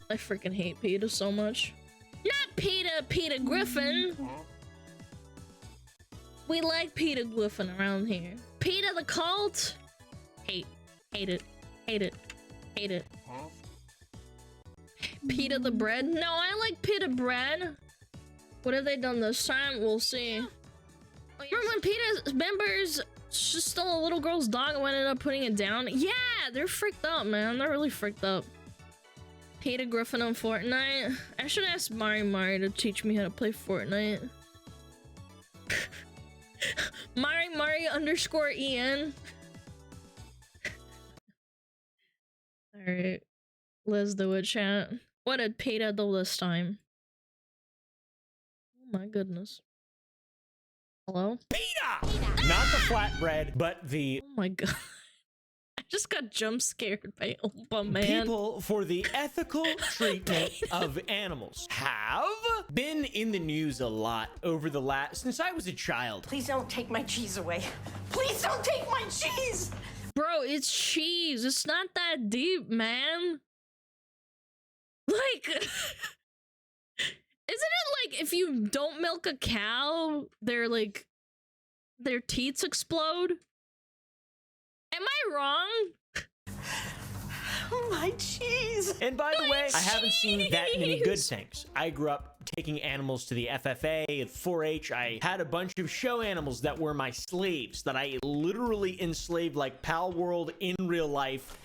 I freaking hate PETA so much. Not PETA, PETA Gwiffin. We like PETA Gwiffin around here. PETA the cult. Hate it, hate it, hate it. PETA the bread. No, I like PETA bread. What have they done this time? We'll see. Remember when PETA members just stole a little girl's dog and ended up putting it down? Yeah, they're freaked up, man. They're really freaked up. PETA Griffin on Fortnite. I should ask Mari to teach me how to play Fortnite. Mari underscore EN. Alright. Let's do it, chat. What did PETA do this time? Oh my goodness. Hello? PETA! Not the flatbread, but the... Oh my god. I just got jump scared by Oompa Man. People for the ethical treatment of animals have been in the news a lot over the since I was a child. Please don't take my cheese away. Please don't take my cheese! Bro, it's cheese. It's not that deep, man. Like, isn't it like if you don't milk a cow, their teeth explode? Am I wrong? My cheese! And by the way, I haven't seen that many good cheese. things. I grew up taking animals to the FFA and 4-H. I had a bunch of show animals that were my slaves that I literally enslaved like Pal World in real life.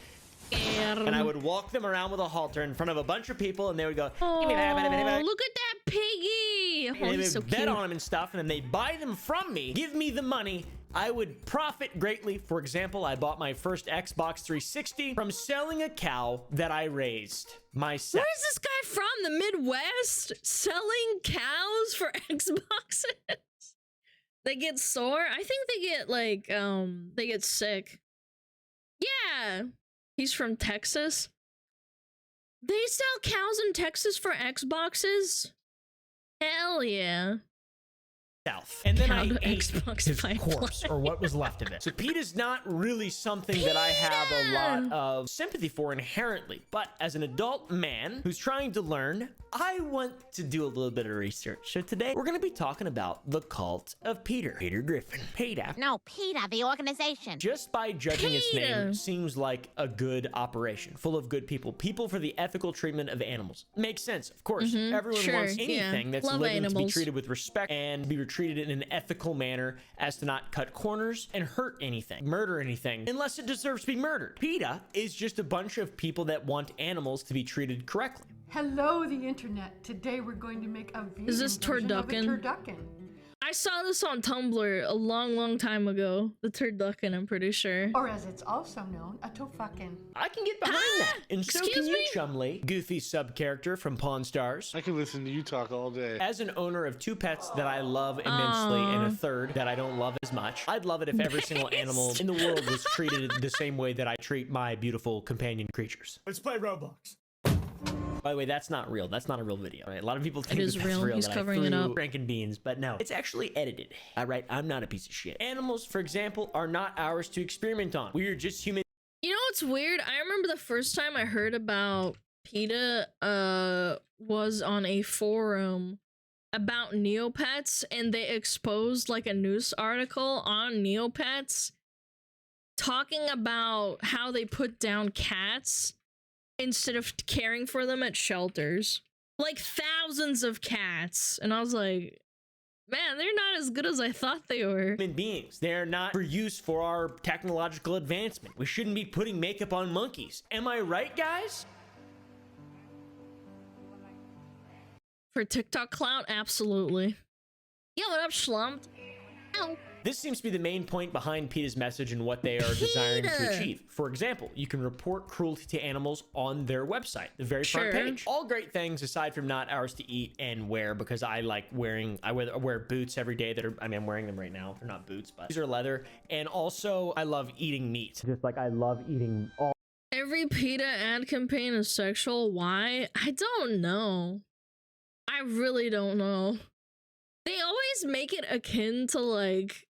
And I would walk them around with a halter in front of a bunch of people, and they would go, "Give me that, look at that piggy!" and Oh, they he's so would bet cute. on them and stuff, and then they'd buy them from me, give me the money. I would profit greatly. For example, I bought my first Xbox 360 from selling a cow that I raised myself. Where's this guy from? The Midwest? Selling cows for Xboxes? They get sore? I think they get like, they get sick. Yeah. He's from Texas. They sell cows in Texas for Xboxes? Hell yeah. And then Cow I to ate Xbox his pipeline. corpse, or what was left of it. So PETA's not really something that I have a lot of sympathy for inherently, but as an adult man who's trying to learn, I want to do a little bit of research. So today we're going to be talking about the cult of Peter Griffin. PETA. No, PETA, the organization. Just by judging its PETA. name, seems like a good operation, full of good people. People for the ethical treatment of animals. Makes sense, of course. Everyone Sure, wants anything yeah. that's Love living to be animals. treated with respect and be treated in an ethical manner as to not cut corners and hurt anything, murder anything, unless it deserves to be murdered. PETA is just a bunch of people that want animals to be treated correctly. Hello, the internet. Today we're going to make a vegan Is this version of a turducken? turducken. I saw this on Tumblr a long time ago. The turducken, I'm pretty sure. Or as it's also known, a tofuckin. I can get behind that. And so Excuse can you, me? Chumley, goofy sub-character from Pawn Stars. I can listen to you talk all day. As an owner of 2 pets that I love immensely and a third that I don't love as much, I'd love it if every single animal in the world was treated the same way that I treat my beautiful companion creatures. Let's play Roblox. By the way, that's not real. That's not a real video. Right? A lot of people think is that's real. real. He's that covering I it threw up. Franken beans, but no, it's actually edited. All right, I'm not a piece of shit. Animals, for example, are not ours to experiment on. We are just human. You know what's weird? I remember the first time I heard about PETA was on a forum about Neopets, and they exposed like a news article on Neopets talking about how they put down cats instead of caring for them at shelters. Like thousands of cats. And I was like, man, they're not as good as I thought they were. Human beings. They are not for use for our technological advancement. We shouldn't be putting makeup on monkeys. Am I right, guys? For TikTok clout, absolutely. Yo, what up, slumped? Ow. This seems to be the main point behind PETA's message and what they are desiring to PETA. achieve. For example, you can report cruelty to animals on their website, the very front Sure. page. All great things aside from not ours to eat and wear, because I like wearing, I wear boots every day that are, I mean, I'm wearing them right now. They're not boots, but these are leather. And also, I love eating meat. Just like I love eating all. Every PETA ad campaign is sexual. Why? I don't know. I really don't know. They always make it akin to like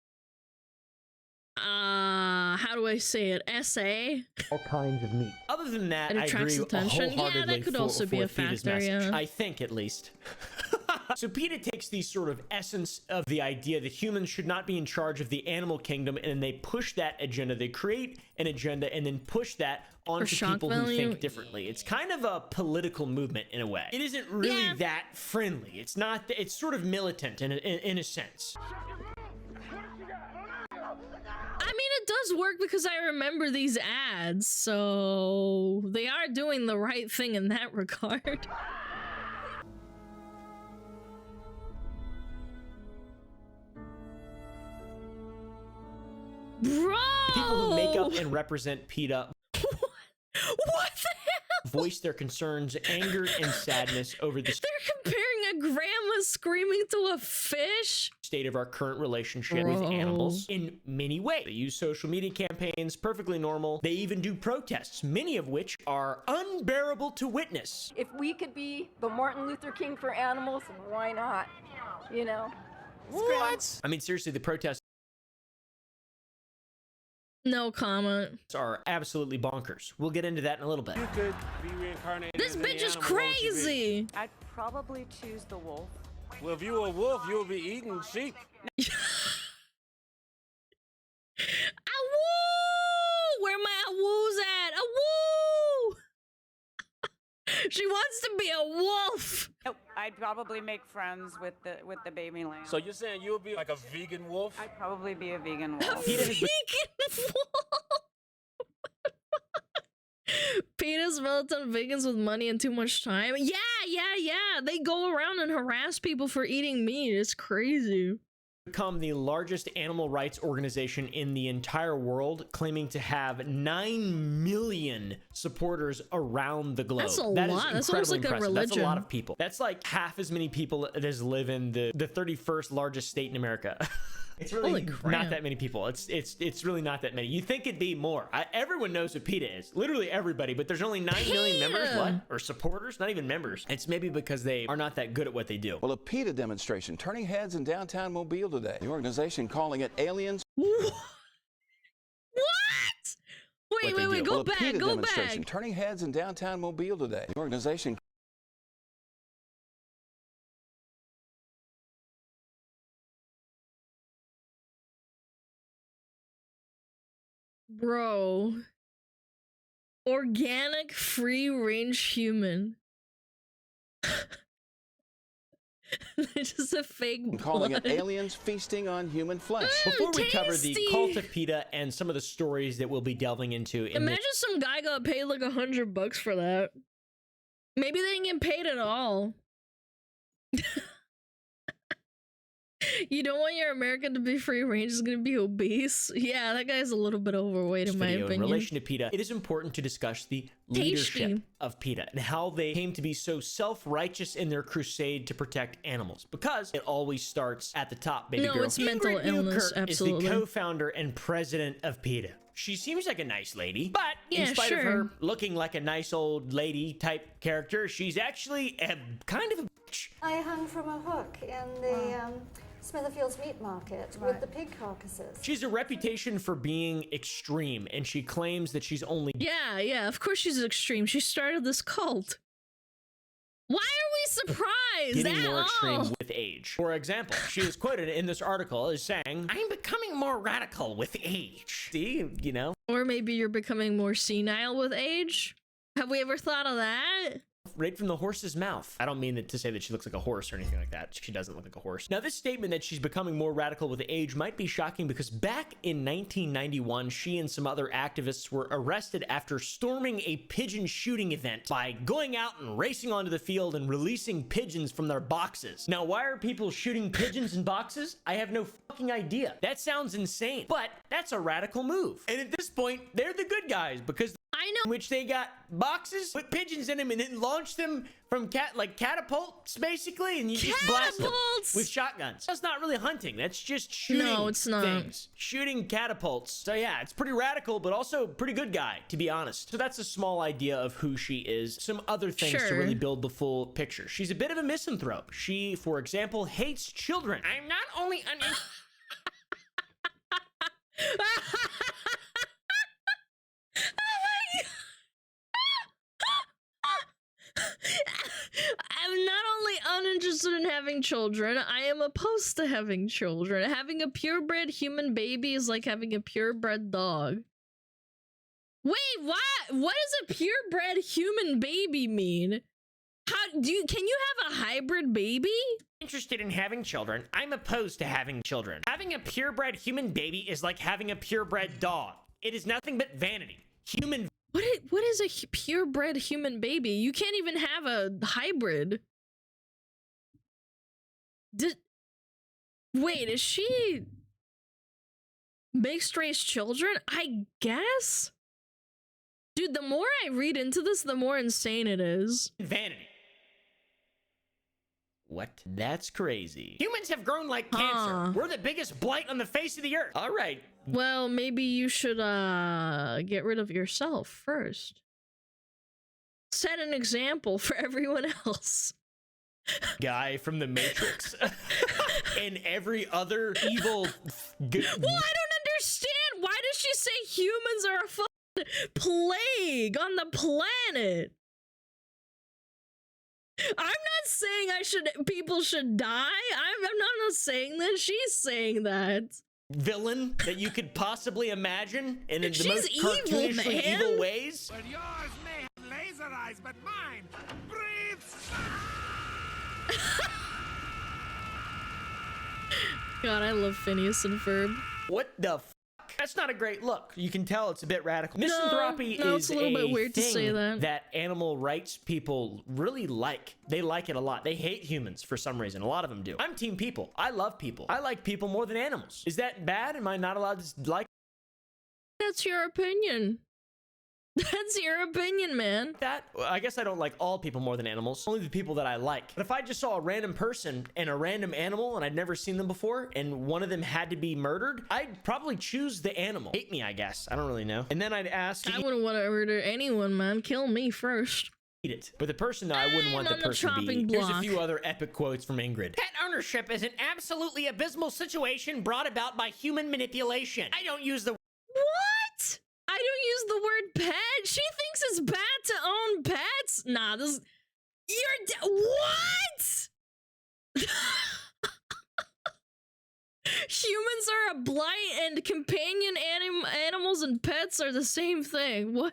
how do I say it? SA? all kinds of meat. Other than that, It I attracts agree attention. Yeah, wholeheartedly that could also be a PETA's factor, message. yeah. I think, at least. So PETA takes the sort of essence of the idea that humans should not be in charge of the animal kingdom, and then they push that agenda. They create an agenda and then push that onto shock people who value. think differently. It's kind of a political movement in a way. It isn't really Yeah. that friendly. It's not. It's sort of militant in a sense. I mean, it does work because I remember these ads, so they are doing the right thing in that regard. Bro! People who make up and represent PETA What the hell? voice their concerns, anger, and sadness over the They're comparing a grandma screaming to a fish? state of our current relationship with Bro. animals in many ways. They use social media campaigns, perfectly normal. They even do protests, many of which are unbearable to witness. If we could be the Martin Luther King for animals, why not? You know? What? I mean, seriously, the protests No comment. are absolutely bonkers. We'll get into that in a little bit. You could be reincarnated. This as any bitch is animal, what would you be? crazy! I'd probably choose the wolf. Well, if you were a wolf, you would be eating sheep. Awoo! Where my awoos at? Awoo! She wants to be a wolf. Nope, I'd probably make friends with the baby lamb. So you're saying you would be like a vegan wolf? I'd probably be a vegan wolf. Vegan wolf. PETA's militant vegans with money and too much time. Yeah. They go around and harass people for eating meat. It's crazy. Become the largest animal rights organization in the entire world, claiming to have 9 million supporters around the globe. That's a That is lot. That's almost incredibly like a impressive. That's a lot religion. of people. That's like half as many people as live in the 31st largest state in America. It's really Holy crap. not that many people. It's really not that many. You think it'd be more. Everyone knows what PETA is. Literally everybody, but there's only 9 million members. PETA. What? Or supporters? Not even members. It's maybe because they are not that good at what they do. Well, a PETA demonstration turning heads in downtown Mobile today. The organization calling it aliens. What? Wait, What they do. go Well, a back, PETA go demonstration back. turning heads in downtown Mobile today. The organization Bro. Organic free range human. Just a fake calling blood. it aliens feasting on human flesh. Before we cover the tasty. cult of PETA and some of the stories that we'll be delving into in Imagine some guy got paid like $100 for that. Maybe they didn't get paid at all. You don't want your American to be free range, is gonna be obese. Yeah, that guy's a little bit overweight in my video in opinion. relation to PETA, it is important to discuss the Tasty. leadership of PETA and how they came to be so self-righteous in their crusade to protect animals, because it always starts at the top, baby No, girl. it's mental Ingrid illness, Newkirk absolutely. is the co-founder and president of PETA. She seems like a nice lady, but in Yeah, spite of sure. her looking like a nice old lady type character, she's actually a kind of a bitch. I hung from a hook in the Smitherfield's meat market with the pig carcasses. She has a reputation for being extreme, and she claims that she's only Yeah, of course she's extreme. She started this cult. Why are we surprised getting at more all? extreme with age. For example, she is quoted in this article as saying, "I'm becoming more radical with age." See, you know, Or maybe you're becoming more senile with age? Have we ever thought of that? right from the horse's mouth. I don't mean to say that she looks like a horse or anything like that. She doesn't look like a horse. Now, this statement that she's becoming more radical with age might be shocking because back in 1991, she and some other activists were arrested after storming a pigeon shooting event by going out and racing onto the field and releasing pigeons from their boxes. Now, why are people shooting pigeons in boxes? I have no fucking idea. That sounds insane, but that's a radical move. And at this point, they're the good guys because I know. in which they got boxes with pigeons in them and then launched them from catapults basically, and you just blast them Catapults! with shotguns. That's not really hunting. That's just shooting. No, it's not. Things. Shooting catapults. So yeah, it's pretty radical, but also pretty good guy, to be honest. So that's a small idea of who she is. Some other things to Sure. really build the full picture. She's a bit of a misanthrope. She, for example, hates children. I'm not only having children. I am opposed to having children. Having a purebred human baby is like having a purebred dog. Wait, what? What does a purebred human baby mean? Can you have a hybrid baby? Interested in having children. I'm opposed to having children. Having a purebred human baby is like having a purebred dog. It is nothing but vanity. What is a purebred human baby? You can't even have a hybrid. Wait, is she mixed race children? I guess? Dude, the more I read into this, the more insane it is. Vanity. What? That's crazy. Humans have grown like cancer. We're the biggest blight on the face of the earth. All right. Well, maybe you should get rid of yourself first. Set an example for everyone else. Guy from the Matrix and every other evil. Well, I don't understand. Why does she say humans are a fucking plague on the planet? I'm not saying people should die. I'm not saying that. She's saying that. Villain that you could possibly imagine in the She's most evil, cartoonishly man. evil ways. But yours may have laser eyes, but mine breathes. God, I love Phineas and Ferb. What the fuck? That's not a great look. You can tell it's a bit radical. Misanthropy no, is it's a little bit weird to thing say that. animal rights people really like. They like it a lot. They hate humans for some reason. A lot of them do. I'm team people. I love people. I like people more than animals. Is that bad? Am I not allowed to like That's your opinion. That's your opinion, man. that? Well, I guess I don't like all people more than animals. Only the people that I like. But if I just saw a random person and a random animal and I'd never seen them before and one of them had to be murdered, I'd probably choose the animal. Hate me, I guess. I don't really know. And then I'd ask I wouldn't want to murder anyone, man. Kill me first. eat it. But the person, though, I wouldn't want the on the person to be. chopping Here's a block. few other epic quotes from Ingrid. Pet ownership is an absolutely abysmal situation brought about by human manipulation. I don't use the What? I don't use the word pet. She thinks it's bad to own pets. Nah, this. What? Humans are a blight, and companion animals and pets are the same thing. What?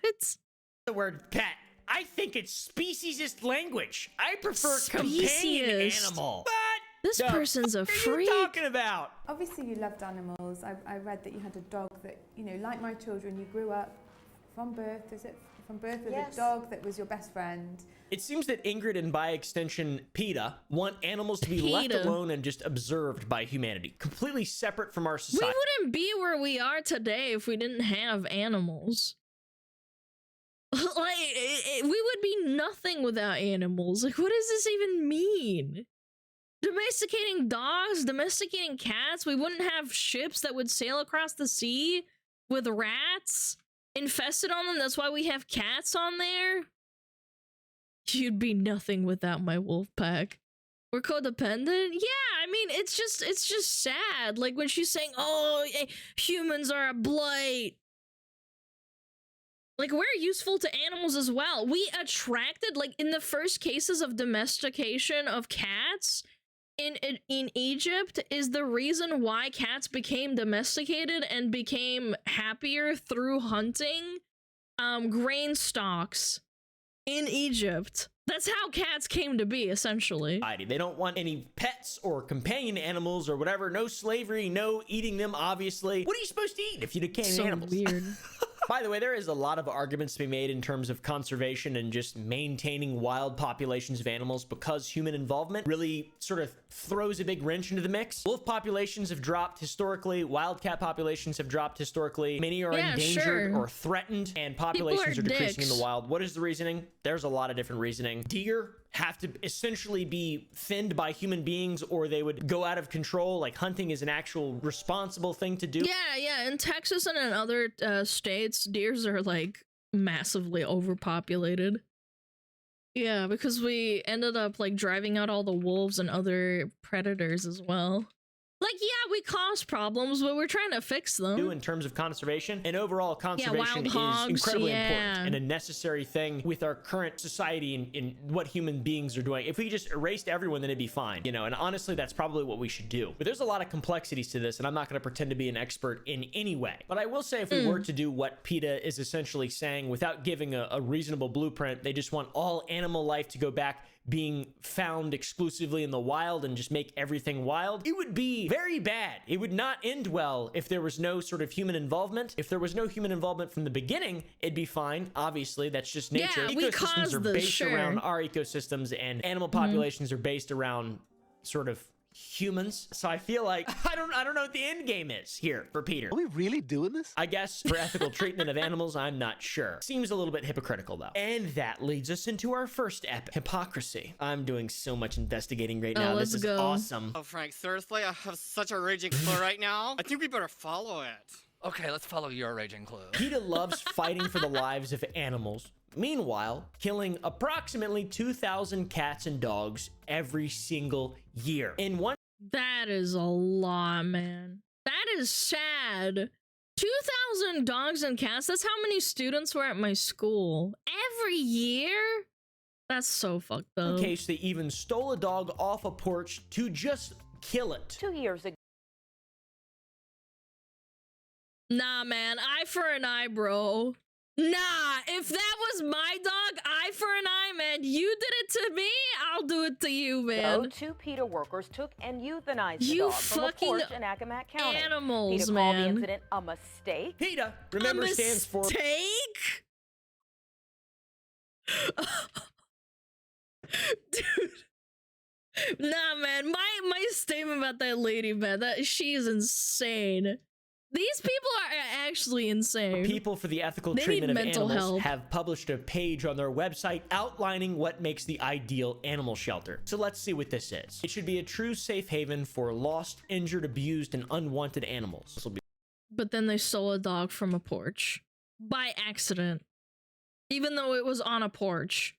the word pet. I think it's speciesist language. I prefer companion Speciesist. animal. But This person's a what are freak. you talking about? Obviously, you loved animals. I read that you had a dog that, you know, like my children, you grew up from birth, is it? From birth with Yes. a dog that was your best friend. It seems that Ingrid and by extension PETA want animals to be left PETA. alone and just observed by humanity, completely separate from our We society. wouldn't be where we are today if we didn't have animals. We would be nothing without animals. Like, what does this even mean? Domesticating dogs, domesticating cats, we wouldn't have ships that would sail across the sea with rats infested on them. That's why we have cats on there. You'd be nothing without my wolf pack. We're codependent? Yeah, I mean, it's just sad. Like when she's saying, oh, humans are a blight. Like, we're useful to animals as well. We attracted, like, in the first cases of domestication of cats in Egypt is the reason why cats became domesticated and became happier through hunting grain stalks in Egypt. That's how cats came to be, essentially. They don't want any pets or companion animals or whatever. No slavery, no eating them, obviously. What are you supposed to eat if you can't eat So animals? weird. By the way, there is a lot of arguments to be made in terms of conservation and just maintaining wild populations of animals because human involvement really sort of throws a big wrench into the mix. Wolf populations have dropped historically. Wildcat populations have dropped historically. Many are endangered or threatened, and populations are decreasing in the wild. What is the reasoning? There's a lot of different reasoning. Deer have to essentially be thinned by human beings or they would go out of control. Like, hunting is an actual responsible thing to do. Yeah. In Texas and in other states, deers are like massively overpopulated. Yeah, because we ended up like driving out all the wolves and other predators as well. Like, yeah, we cause problems, but we're trying to fix them. In terms of conservation, and overall conservation wild is hogs, incredibly yeah. important and a necessary thing with our current society and in what human beings are doing. If we just erased everyone, then it'd be fine, you know, and honestly, that's probably what we should do. But there's a lot of complexities to this, and I'm not going to pretend to be an expert in any way. But I will say, if we were to do what PETA is essentially saying without giving a reasonable blueprint, they just want all animal life to go back being found exclusively in the wild and just make everything wild, it would be very bad. It would not end well if there was no sort of human involvement. If there was no human involvement from the beginning, it'd be fine. Obviously, that's just nature. Yeah, we ecosystems caused are this, based sure. around our ecosystems, and animal populations are based around sort of humans. So I feel like I don't know what the end game is here for Peter. Are we really doing this? I guess for ethical treatment of animals, I'm not sure. Seems a little bit hypocritical though. And that leads us into our first ep, hypocrisy. I'm doing so much investigating right now. This is awesome. Oh, Frank, seriously? I have such a raging clue right now. I think we better follow it. Okay, let's follow your raging clue. PETA loves fighting for the lives of animals. Meanwhile, killing approximately 2,000 cats and dogs every single year. In one, that is a lot, man. That is sad. 2,000 dogs and cats. That's how many students were at my school every year. That's so fucked up. in case they even stole a dog off a porch to just kill it. 2 years ago. Nah, man. Eye for an eye, bro. Nah, if that was my dog, eye for an eye, man. You did it to me, I'll do it to you, man. Two PETA workers took and euthanized the You dog from a fucking porch in Accomack County. animals, PETA called the man. incident a mistake. PETA, remember, stands for mistake? Dude. Nah, man. My statement about that lady, man, that she is insane. These people are actually insane. People for the ethical They treatment need of mental animals help. have published a page on their website outlining what makes the ideal animal shelter. So let's see what this is. It should be a true safe haven for lost, injured, abused, and unwanted animals. This will be But then they stole a dog from a porch. By accident. Even though it was on a porch.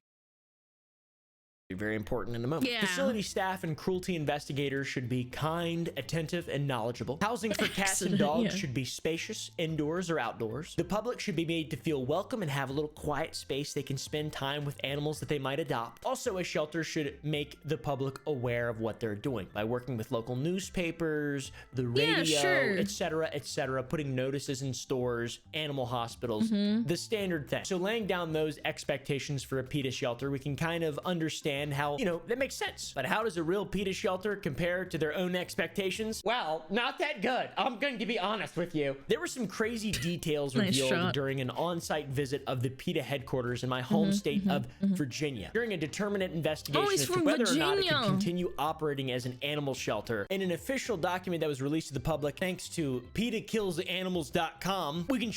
very important in a moment. Yeah. Facility staff and cruelty investigators should be kind, attentive, and knowledgeable. Housing for cats and Excellent, dogs yeah. should be spacious, indoors or outdoors. The public should be made to feel welcome and have a little quiet space they can spend time with animals that they might adopt. Also, a shelter should make the public aware of what they're doing by working with local newspapers, the radio, sure. etc., putting notices in stores, animal hospitals, the standard thing. So laying down those expectations for a PETA shelter, we can kind of understand how, you know, that makes sense. But how does a real PETA shelter compare to their own expectations? Well, not that good. I'm going to be honest with you. There were some crazy details Nice revealed shot. during an on-site visit of the PETA headquarters in my home state of Virginia. During a determinate investigation he's as to from whether or not it Virginia. could continue operating as an animal shelter. In an official document that was released to the public thanks to PETAKillsAnimals.com, we can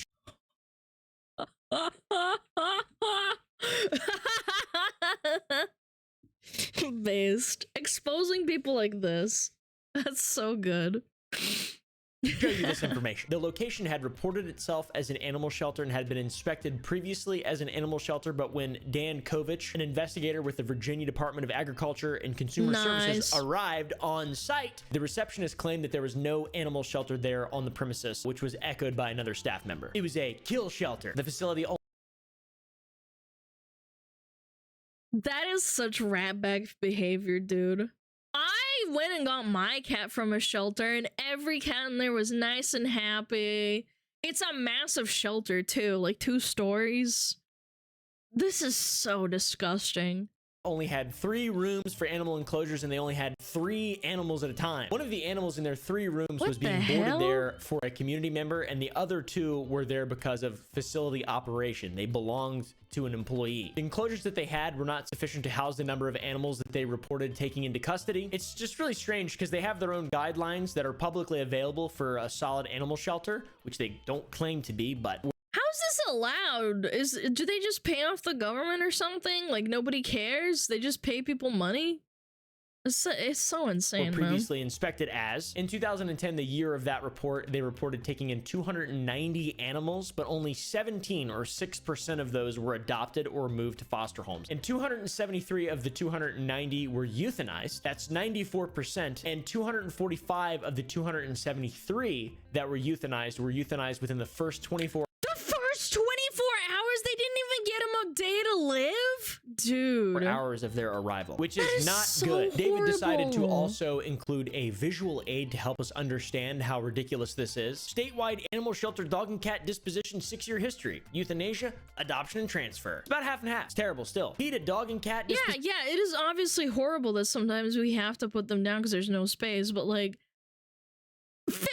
Based. Exposing people like this. That's so good. show you this information. The location had reported itself as an animal shelter and had been inspected previously as an animal shelter, but when Dan Kovich, an investigator with the Virginia Department of Agriculture and Consumer Services, arrived on site, the receptionist claimed that there was no animal shelter there on the premises, which was echoed by another staff member. It was a kill shelter. The facility That is such ratbag behavior, dude. I went and got my cat from a shelter, and every cat in there was nice and happy. It's a massive shelter, too, like 2 stories. This is so disgusting. only had 3 rooms for animal enclosures, and they only had 3 animals at a time. One of the animals in their 3 rooms was being boarded there for a community member, and the other 2 were there because of facility operation. They belonged to an employee. The enclosures that they had were not sufficient to house the number of animals that they reported taking into custody. It's just really strange because they have their own guidelines that are publicly available for a solid animal shelter, which they don't claim to be, but how is this allowed? Do they just pay off the government or something? Like nobody cares? They just pay people money? It's so insane, were man. previously inspected as. In 2010, the year of that report, they reported taking in 290 animals, but only 17 or 6% of those were adopted or moved to foster homes. And 273 of the 290 were euthanized. That's 94%. And 245 of the 273 that were euthanized within the first 24 The first 24 hours, they didn't even get him a day to live? Dude. hours of their arrival, which That is is not so good. David decided to horrible. also include a visual aid to help us understand how ridiculous this is. Statewide animal shelter dog and cat disposition 6-year history. Euthanasia, adoption, and transfer. It's about half and half. It's terrible still. PETA dog and cat Yeah, it is obviously horrible that sometimes we have to put them down because there's no space, but like 50-50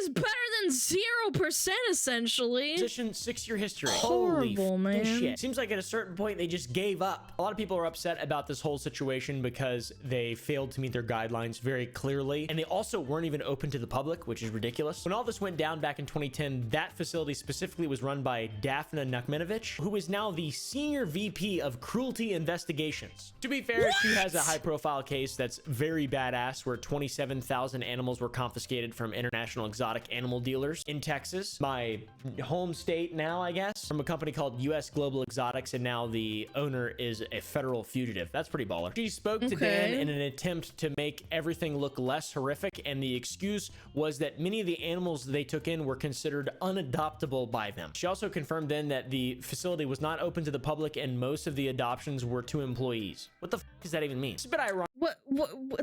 is better than 0% essentially. Position 6-year history. Horrible, Holy man. shit. Seems like at a certain point they just gave up. A lot of people are upset about this whole situation because they failed to meet their guidelines very clearly, and they also weren't even open to the public, which is ridiculous. When all this went down back in 2010, that facility specifically was run by Daphna Nukminovich, who is now the senior VP of cruelty investigations. To be fair, she has a high-profile case that's very badass where 27,000 animals were confiscated from international exotic animal dealers in Texas, my home state now, I guess, from a company called US Global Exotics, and now the owner is a federal fugitive. That's pretty baller. She spoke to Dan in an attempt to make everything look less horrific, and the excuse was that many of the animals they took in were considered unadoptable by them. She also confirmed then that the facility was not open to the public and most of the adoptions were to employees. What the f does that even mean? It's a bit ironic. What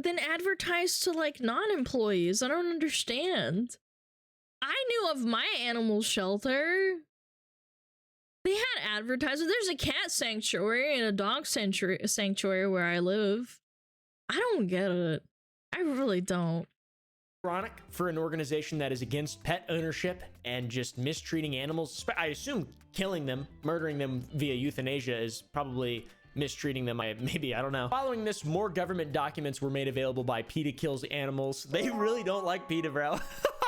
then advertise to like non-employees? I don't understand. I knew of my animal shelter. They had advertising. There's a cat sanctuary and a dog sanctuary where I live. I don't get it. I really don't. Ironic for an organization that is against pet ownership and just mistreating animals. I assume killing them, murdering them via euthanasia is probably mistreating them. I don't know. Following this, more government documents were made available by PETA Kills Animals. They really don't like PETA, bro.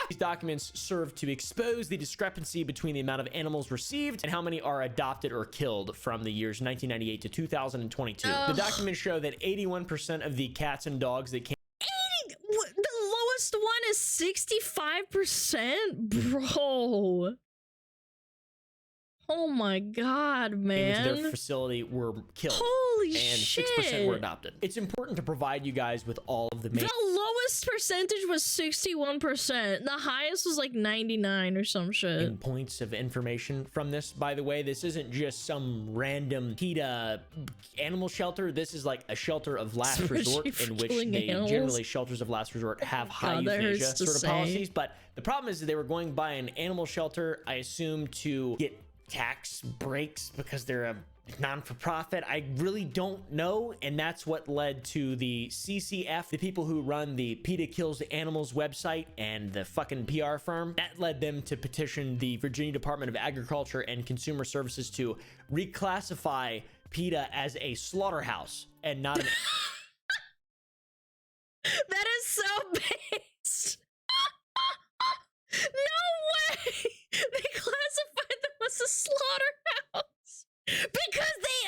These documents serve to expose the discrepancy between the amount of animals received and how many are adopted or killed from the years 1998 to 2022. The documents show that 81% of the cats and dogs that came The lowest one is 65%? Bro. Oh my god, man. into their facility were killed. Holy and shit. 6% were adopted. It's important to provide you guys with all of the main... The lowest percentage was 61%. The highest was like 99 or some shit. points of information from this. By the way, this isn't just some random PETA animal shelter. This is like a shelter of last resort in which generally shelters of last resort have high euthanasia sort of policies. But the problem is that they were going by an animal shelter, I assume, to get tax breaks because they're a non-for-profit. I really don't know, and that's what led to the CCF, the people who run the PETA Kills Animals website and the fucking PR firm. That led them to petition the Virginia Department of Agriculture and Consumer Services to reclassify PETA as a slaughterhouse and not an... That is so based. No way! They classified them as a slaughterhouse because they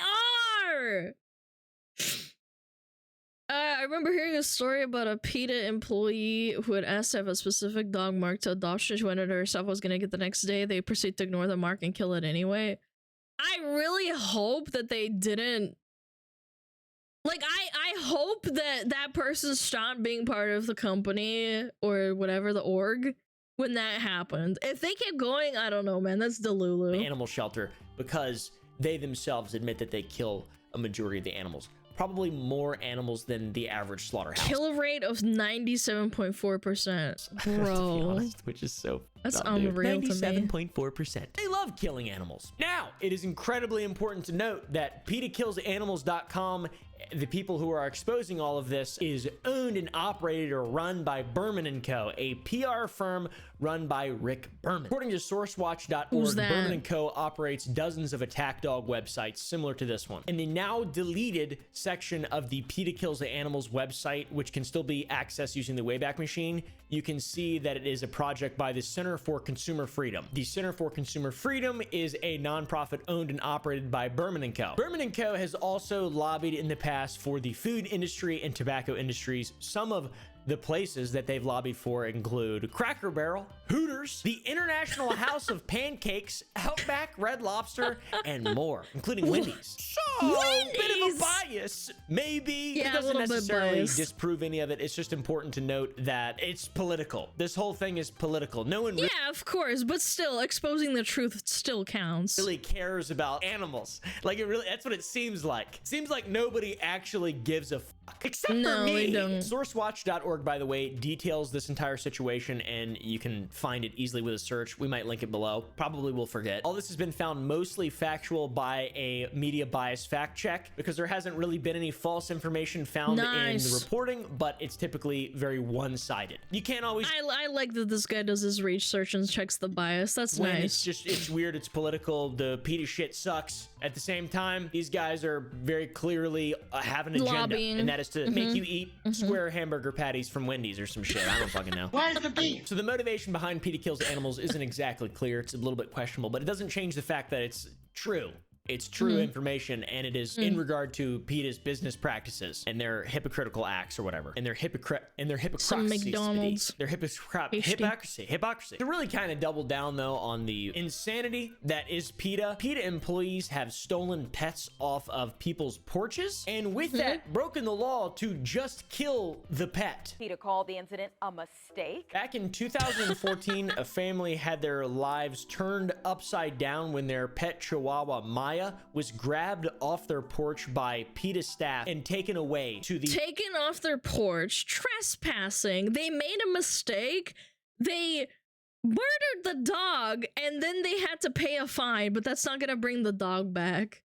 are. I remember hearing a story about a PETA employee who had asked to have a specific dog marked to adoption. She wondered herself was going to get the next day. They proceed to ignore the mark and kill it anyway. I really hope that they didn't. Like, I hope that that person stopped being part of the company or whatever, the org, when that happened. If they kept going, I don't know, man. That's Delulu. Animal shelter, because they themselves admit that they kill a majority of the animals. Probably more animals than the average slaughterhouse. Kill rate of 97.4%. Bro. Honest, which is so that's dumb, unreal to me. 97.4%. They love killing animals. Now, it is incredibly important to note that PETAKillsAnimals.com, the people who are exposing all of this, is owned and operated or run by Berman & Co., a PR firm run by Rick Berman. According to sourcewatch.org, Berman & Co. operates dozens of attack dog websites similar to this one. In the now deleted section of the PETA Kills the Animals website, which can still be accessed using the Wayback Machine, you can see that it is a project by the Center for Consumer Freedom. The Center for Consumer Freedom Freedom is a nonprofit owned and operated by Berman & Co. Berman & Co. has also lobbied in the past for the food industry and tobacco industries. Some of the places that they've lobbied for include Cracker Barrel, Hooters, the International House of Pancakes, Outback, Red Lobster, and more, including Wendy's. So, bit of a bias, maybe. Yeah, It doesn't a little bit necessarily biased. disprove any of it. It's just important to note that it's political. This whole thing is political. No one Yeah, of course, but still, exposing the truth still counts. really cares about animals. Like, it really, that's what it seems like. Seems like nobody actually gives a fuck. Except No, for me. they don't. Sourcewatch.org, by the way, details this entire situation, and you can find it easily with a search. We might link it below. Probably will forget. All this has been found mostly factual by a media bias fact check, because there hasn't really been any false information found in the reporting, but it's typically very one-sided. You can't always... I like that this guy does his research and checks the bias. That's when nice. it's weird, it's political, the PETA shit sucks. At the same time, these guys are very clearly have an agenda, Lobbying. and that is to make you eat square hamburger patties from Wendy's or some shit. I don't fucking know. Where's the beef? So the motivation behind PETA kills animals isn't exactly clear. It's a little bit questionable, but it doesn't change the fact that it's true. It's true information, and it is in regard to PETA's business practices and their hypocritical acts or whatever, and their hypocrisy. Some McDonald's. Their hypocrisy. To really kind of double down though on the insanity that is PETA. PETA employees have stolen pets off of people's porches, and with that, broken the law to just kill the pet. PETA called the incident a mistake. Back in 2014, a family had their lives turned upside down when their pet chihuahua Maya was grabbed off their porch by PETA staff and taken away to the... Taken off their porch, trespassing. They made a mistake. They murdered the dog, and then they had to pay a fine, but that's not gonna bring the dog back.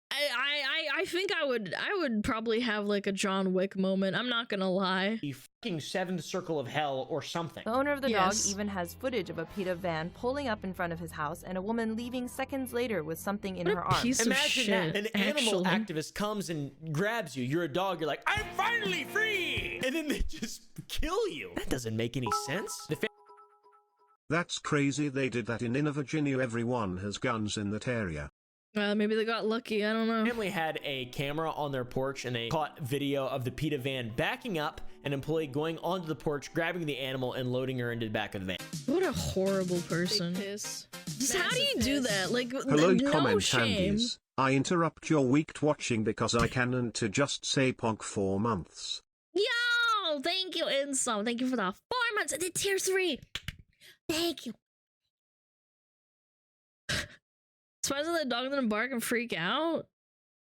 I think I would probably have like a John Wick moment. I'm not gonna lie. The fucking seventh circle of hell or something. The owner of the dog even has footage of a PETA van pulling up in front of his house and a woman leaving seconds later with something in her arms. Imagine that. An animal activist comes and grabs you. You're a dog. You're like, I'm finally free. And then they just kill you. That doesn't make any sense. That's crazy. They did that in Virginia. Everyone has guns in that area. Maybe they got lucky. I don't know. The family had a camera on their porch, and they caught video of the PETA van backing up, an employee going onto the porch, grabbing the animal, and loading her into the back of the van. What a horrible person. Just how do you do that? Like, Hello, no comment shame. handies. I interrupt your weeked watching because I can't to just say pog 4 months. Yo, thank you, Inso. Thank you for the 4 months and the tier 3. Thank you. Surprised that the dog didn't bark and freak out.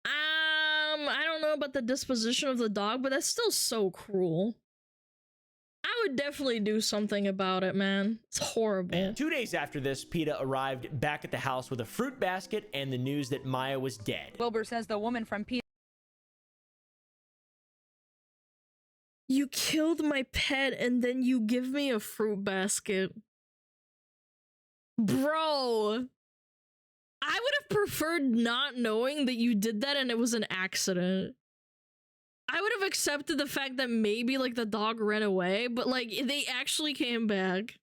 I don't know about the disposition of the dog, but that's still so cruel. I would definitely do something about it, man. It's horrible. 2 days after this, PETA arrived back at the house with a fruit basket and the news that Maya was dead. Wilbur says the woman from PETA. You killed my pet and then you give me a fruit basket. Bro. I would have preferred not knowing that you did that and it was an accident. I would have accepted the fact that maybe like the dog ran away, but like they actually came back.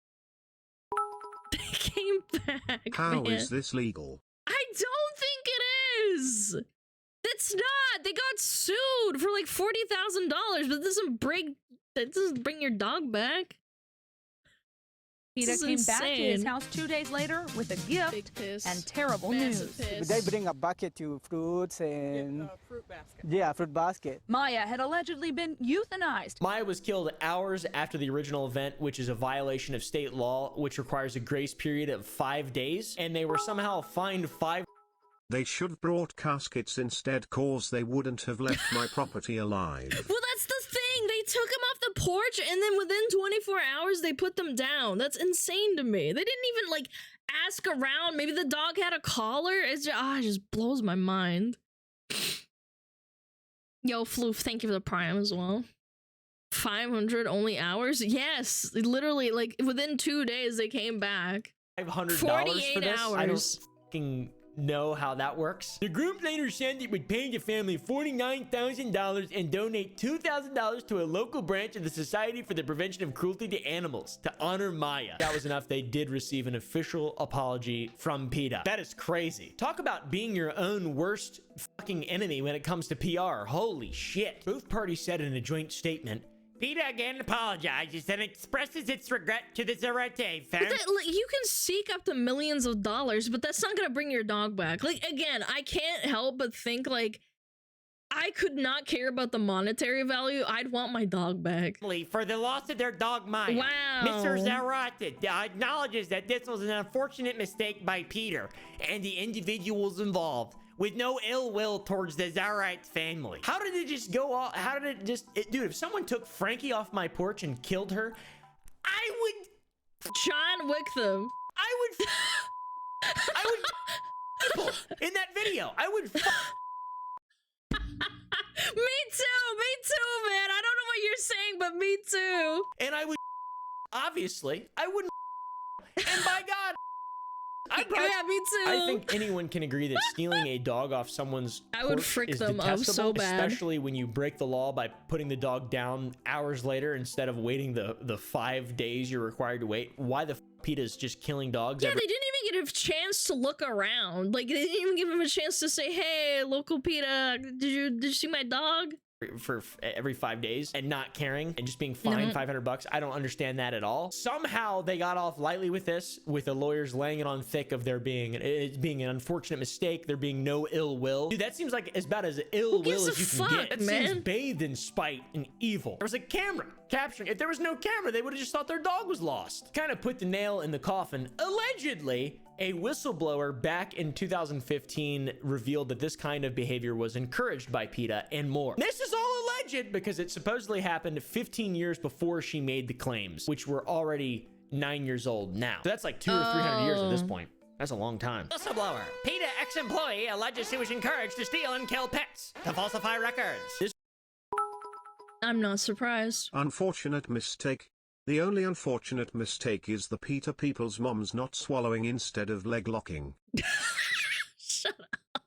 They came back. How man. is this legal? I don't think it is. It's not. They got sued for like $40,000, but that doesn't bring your dog back. PETA came back to his house 2 days later with a gift and terrible news. They bring a bucket to fruits and fruit basket. Yeah, fruit basket. Maya had allegedly been euthanized. Maya was killed hours after the original event, which is a violation of state law, which requires a grace period of 5 days, and they were somehow fined $5. They should have brought caskets instead, cause they wouldn't have left my property alive. Well, that's the thing. They took him off the porch and then within 24 hours they put them down. That's insane to me. They didn't even like ask around. Maybe the dog had a collar. It just blows my mind. Yo, Floof, thank you for the prime as well. 500 only hours? Yes, literally like within 2 days they came back. $500 for 48 this? hours. I don't fucking know how that works. The group later said it would pay the family $49,000 and donate $2,000 to a local branch of the Society for the Prevention of Cruelty to Animals to honor Maya. That was enough. They did receive an official apology from PETA. That is crazy. Talk about being your own worst fucking enemy when it comes to PR. Holy shit. Both parties said in a joint statement, PETA again apologizes and expresses its regret to the Zarate fans. You can seek up to millions of dollars, but that's not gonna bring your dog back. Like, again, I can't help but think, like, I could not care about the monetary value. I'd want my dog back. For the loss of their dog Maya. Wow. Mr. Zarate acknowledges that this was an unfortunate mistake by Peter and the individuals involved, with no ill will towards the Zarite family. How did it just go off? How did it just... dude, if someone took Frankie off my porch and killed her, I would... John Wick them. I would... people in that video. I would... Me too, man. I don't know what you're saying, but me too. And I would... obviously, I wouldn't... and by God... yeah, me too. I think anyone can agree that stealing a dog off someone's porch is them up detestable, so bad. especially when you break the law by putting the dog down hours later instead of waiting the 5 days you're required to wait. Why the PETA's just killing dogs? Yeah, they didn't even get a chance to look around. Like, they didn't even give him a chance to say, "Hey, local PETA, did you see my dog?" For every 5 days and not caring and just being fined $500. I don't understand that at all. Somehow they got off lightly with this, with the lawyers laying it on thick of there being it being an unfortunate mistake, there being no ill will. Dude, that seems like as bad as ill will as you can get. That seems bathed in spite and evil. There was a camera capturing. If there was no camera, they would have just thought their dog was lost. Kind of put the nail in the coffin. Allegedly, a whistleblower back in 2015 revealed that this kind of behavior was encouraged by PETA and more. This is all alleged because it supposedly happened 15 years before she made the claims, which were already 9 years old now. So that's like 200 or 300 years at this point. That's a long time. Whistleblower. PETA ex-employee alleges she was encouraged to steal and kill pets to falsify records. I'm not surprised. Unfortunate mistake. The only unfortunate mistake is the PETA people's moms not swallowing instead of leg locking. Shut up.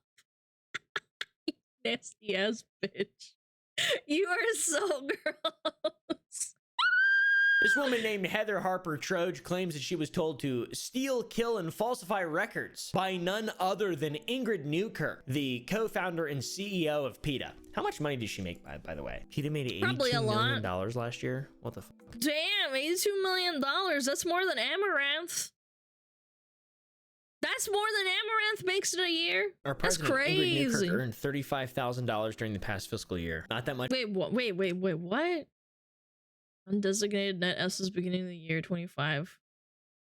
You nasty ass bitch. You are so gross. This woman named Heather Harper Troge claims that she was told to steal, kill, and falsify records by none other than Ingrid Newkirk, the co-founder and CEO of PETA. How much money did she make, by the way? PETA made $82 million last year. What the fuck? Damn, $82 million. That's more than Amaranth. That's more than Amaranth makes in a year. Our That's president, crazy. Ingrid Newkirk, earned $35,000 during the past fiscal year. Not that much. Wait, what? Wait, what? Undesignated net S's beginning of the year 25.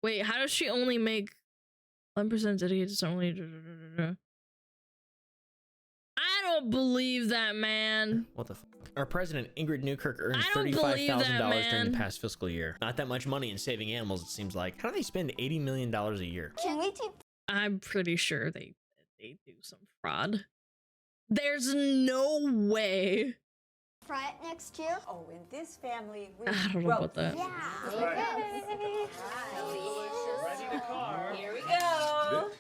Wait, how does she only make 1% dedicated to something? I don't believe that, man. What the fuck? Our president, Ingrid Newkirk, earned $35,000 during the past fiscal year. Not that much money in saving animals, it seems like. How do they spend $80 million a year? I'm pretty sure they do some fraud. There's no way. Try it next year. Oh, in this family, we I don't know about that. Ready to car. Here we go.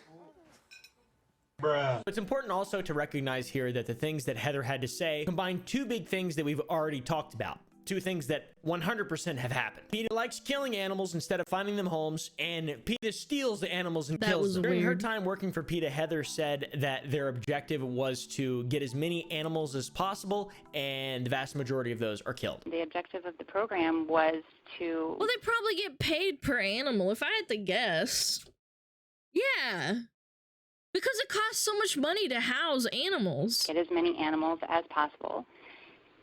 Bruh. It's important also to recognize here that the things that Heather had to say combine two big things that we've already talked about. Two things that 100% have happened. PETA likes killing animals instead of finding them homes, and PETA steals the animals and kills them. During her time working for PETA, Heather said that their objective was to get as many animals as possible, and the vast majority of those are killed. The objective of the program was to... Well, they probably get paid per animal, if I had to guess. Yeah. Because it costs so much money to house animals. Get as many animals as possible.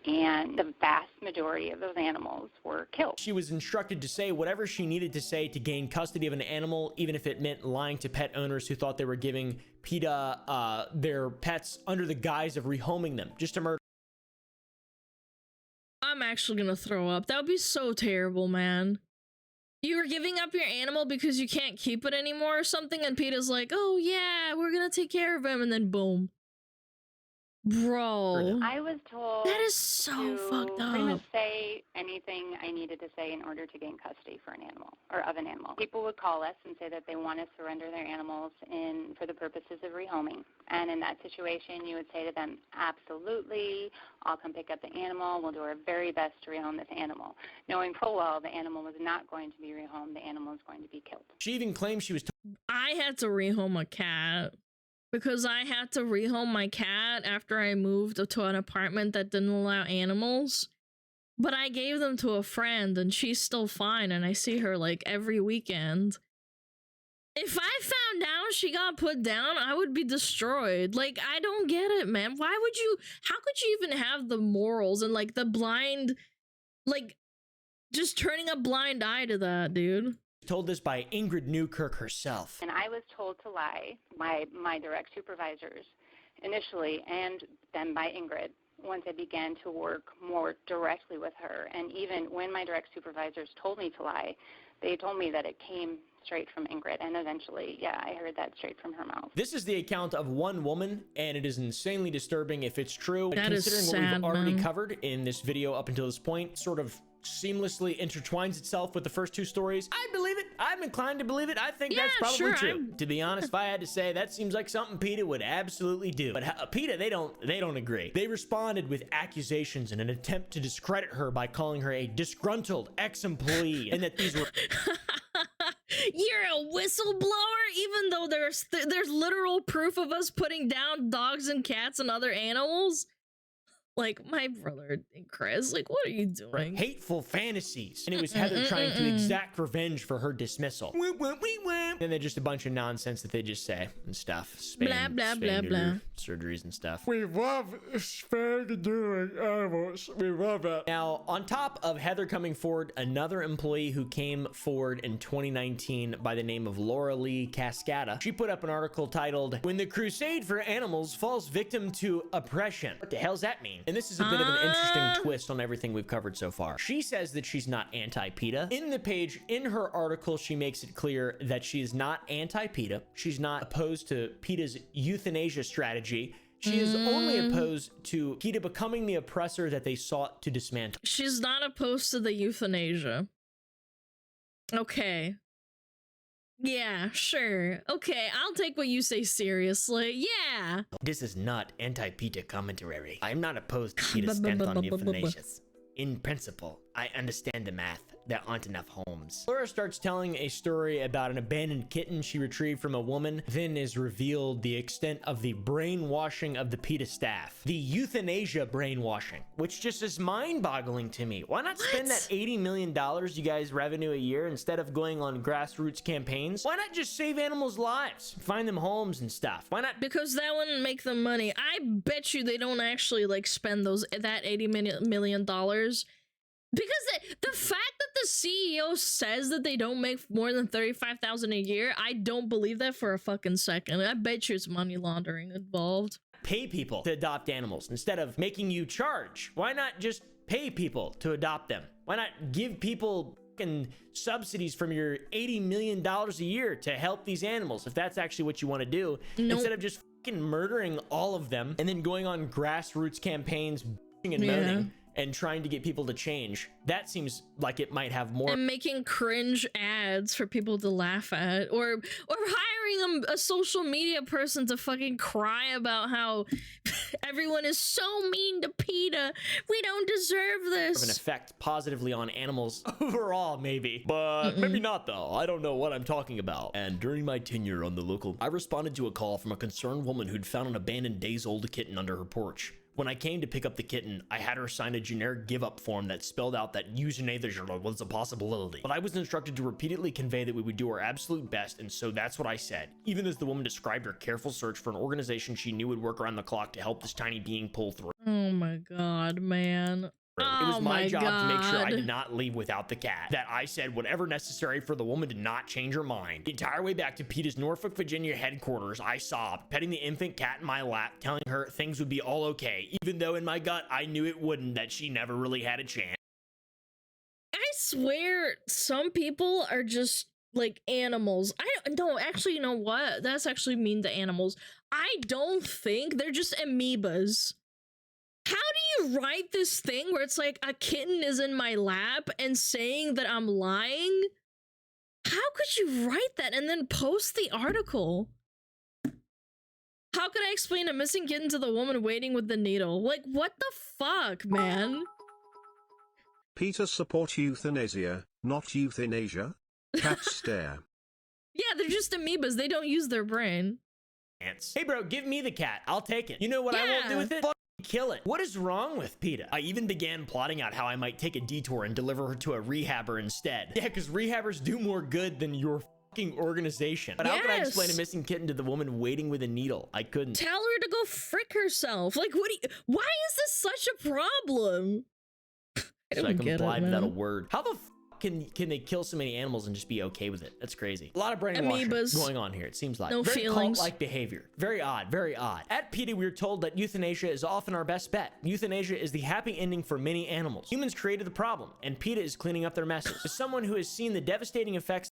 And the vast majority of those animals were killed. She was instructed to say whatever she needed to say to gain custody of an animal, even if it meant lying to pet owners who thought they were giving PETA their pets under the guise of rehoming them, just to murder. I'm actually gonna throw up. That would be so terrible, man. You were giving up your animal because you can't keep it anymore or something, and PETA's like, oh yeah, we're gonna take care of him, and then boom. Bro. I was told that is so fucked up. Pretty much say anything I needed to say in order to gain custody for an animal or of an animal. People would call us and say that they want to surrender their animals for the purposes of rehoming. And in that situation, you would say to them, absolutely, I'll come pick up the animal. We'll do our very best to rehome this animal. Knowing full well the animal was not going to be rehomed, the animal was going to be killed. She even claimed she was I had to rehome a cat. Because I had to rehome my cat after I moved to an apartment that didn't allow animals. But I gave them to a friend and she's still fine and I see her like every weekend. If I found out she got put down, I would be destroyed. Like, I don't get it, man. Why would you, how could you even have the morals and like the blind, like, just turning a blind eye to that, dude? Told this by Ingrid Newkirk herself. And I was told to lie by my direct supervisors initially, and then by Ingrid once I began to work more directly with her. And even when my direct supervisors told me to lie, they told me that it came straight from Ingrid. And eventually, yeah, I heard that straight from her mouth. This is the account of one woman, and it is insanely disturbing if it's true. That is considering sad, what we've already man. covered in this video up until this point, sort of seamlessly intertwines itself with the first two stories. I believe it. I'm inclined to believe it. I think that's probably true. To be honest, if I had to say, that seems like something PETA would absolutely do. But PETA, they don't agree. They responded with accusations in an attempt to discredit her by calling her a disgruntled ex-employee, and that these were You're a whistleblower, even though there's literal proof of us putting down dogs and cats and other animals. Like, my brother and Chris, like, what are you doing? Hateful fantasies. And it was Heather trying to exact revenge for her dismissal. And they're just a bunch of nonsense that they just say and stuff. Blah, blah, blah, blah. Surgeries and stuff. We love doing animals. We love it. Now, on top of Heather coming forward, another employee who came forward in 2019 by the name of Laura Lee Cascada, she put up an article titled, "When the Crusade for Animals Falls Victim to Oppression." What the hell's that mean? And this is a bit of an interesting twist on everything we've covered so far. She says that she's not anti-PETA. In her article, she makes it clear that she is not anti-PETA. She's not opposed to PETA's euthanasia strategy. She is only opposed to PETA becoming the oppressor that they sought to dismantle. She's not opposed to the euthanasia. Okay. Yeah, sure. Okay, I'll take what you say seriously. Yeah. This is not anti-PETA commentary. I'm not opposed to PETA's stance on euthanasias. In principle, I understand the math. There aren't enough homes. Laura starts telling a story about an abandoned kitten she retrieved from a woman, then is revealed the extent of the brainwashing of the PETA staff. The euthanasia brainwashing, which just is mind-boggling to me. Why not spend that $80 million you guys revenue a year instead of going on grassroots campaigns? Why not just save animals' lives? Find them homes and stuff. Why not? Because that wouldn't make them money. I bet you they don't actually like spend that $80 million. Because the fact that the CEO says that they don't make more than $35,000 a year, I don't believe that for a fucking second. I bet you it's money laundering involved. Pay people to adopt animals instead of making you charge. Why not just pay people to adopt them? Why not give people fucking subsidies from your $80 million a year to help these animals if that's actually what you want to do, instead of just fucking murdering all of them and then going on grassroots campaigns and moaning and trying to get people to change? That seems like it might have more. And making cringe ads for people to laugh at, or hiring a social media person to fucking cry about how everyone is so mean to PETA. We don't deserve this. Of an effect positively on animals overall, maybe. But maybe not, though. I don't know what I'm talking about. And during my tenure on the local, I responded to a call from a concerned woman who'd found an abandoned days-old kitten under her porch. When I came to pick up the kitten, I had her sign a generic give-up form that spelled out that euthanasia was a possibility. But I was instructed to repeatedly convey that we would do our absolute best, and so that's what I said. Even as the woman described her careful search for an organization she knew would work around the clock to help this tiny being pull through. Oh my god, man. It was my job to make sure I did not leave without the cat. That I said whatever necessary for the woman to not change her mind. The entire way back to PETA's Norfolk, Virginia headquarters, I sobbed, petting the infant cat in my lap, telling her things would be all okay, even though in my gut I knew it wouldn't, that she never really had a chance. I swear, some people are just like animals. I don't actually, you know what? That's actually mean to animals. I don't think they're just amoebas. How do you write this thing where it's like a kitten is in my lap and saying that I'm lying? How could you write that and then post the article? How could I explain a missing kitten to the woman waiting with the needle? Like, what the fuck, man? PETA support euthanasia, not euthanasia. Cat stare. Yeah, they're just amoebas. They don't use their brain. Ants. Hey, bro, give me the cat. I'll take it. You know what I won't do with it? Kill it. What is wrong with PETA? I even began plotting out how I might take a detour and deliver her to a rehabber instead. Yeah, because rehabbers do more good than your fucking organization. But how could I explain a missing kitten to the woman waiting with a needle? I couldn't. Tell her to go frick herself. Like, what do you, why is this such a problem? So I complied without a word. How the f can they kill so many animals and just be okay with it? That's crazy. A lot of brainwashing going on here, it seems like. No very feelings. Cult-like behavior. Very odd, very odd. At PETA, we are told that euthanasia is often our best bet. Euthanasia is the happy ending for many animals. Humans created the problem, and PETA is cleaning up their messes. As someone who has seen the devastating effects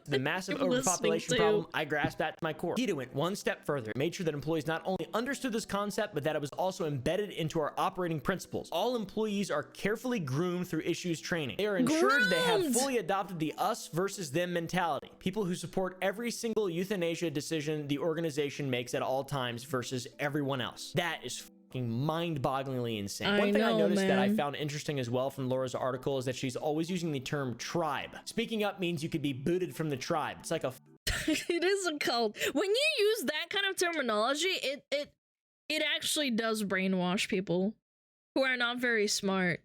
the massive overpopulation problem, I grasped that to my core. PETA went one step further, made sure that employees not only understood this concept, but that it was also embedded into our operating principles. All employees are carefully groomed through issues training. They are ensured they have fully adopted the us versus them mentality. People who support every single euthanasia decision the organization makes at all times versus everyone else. That is mind-bogglingly insane. One thing I noticed that I found interesting as well from Laura's article is that she's always using the term tribe. Speaking up means you could be booted from the tribe. It's like a it is a cult. When you use that kind of terminology, it actually does brainwash people who are not very smart.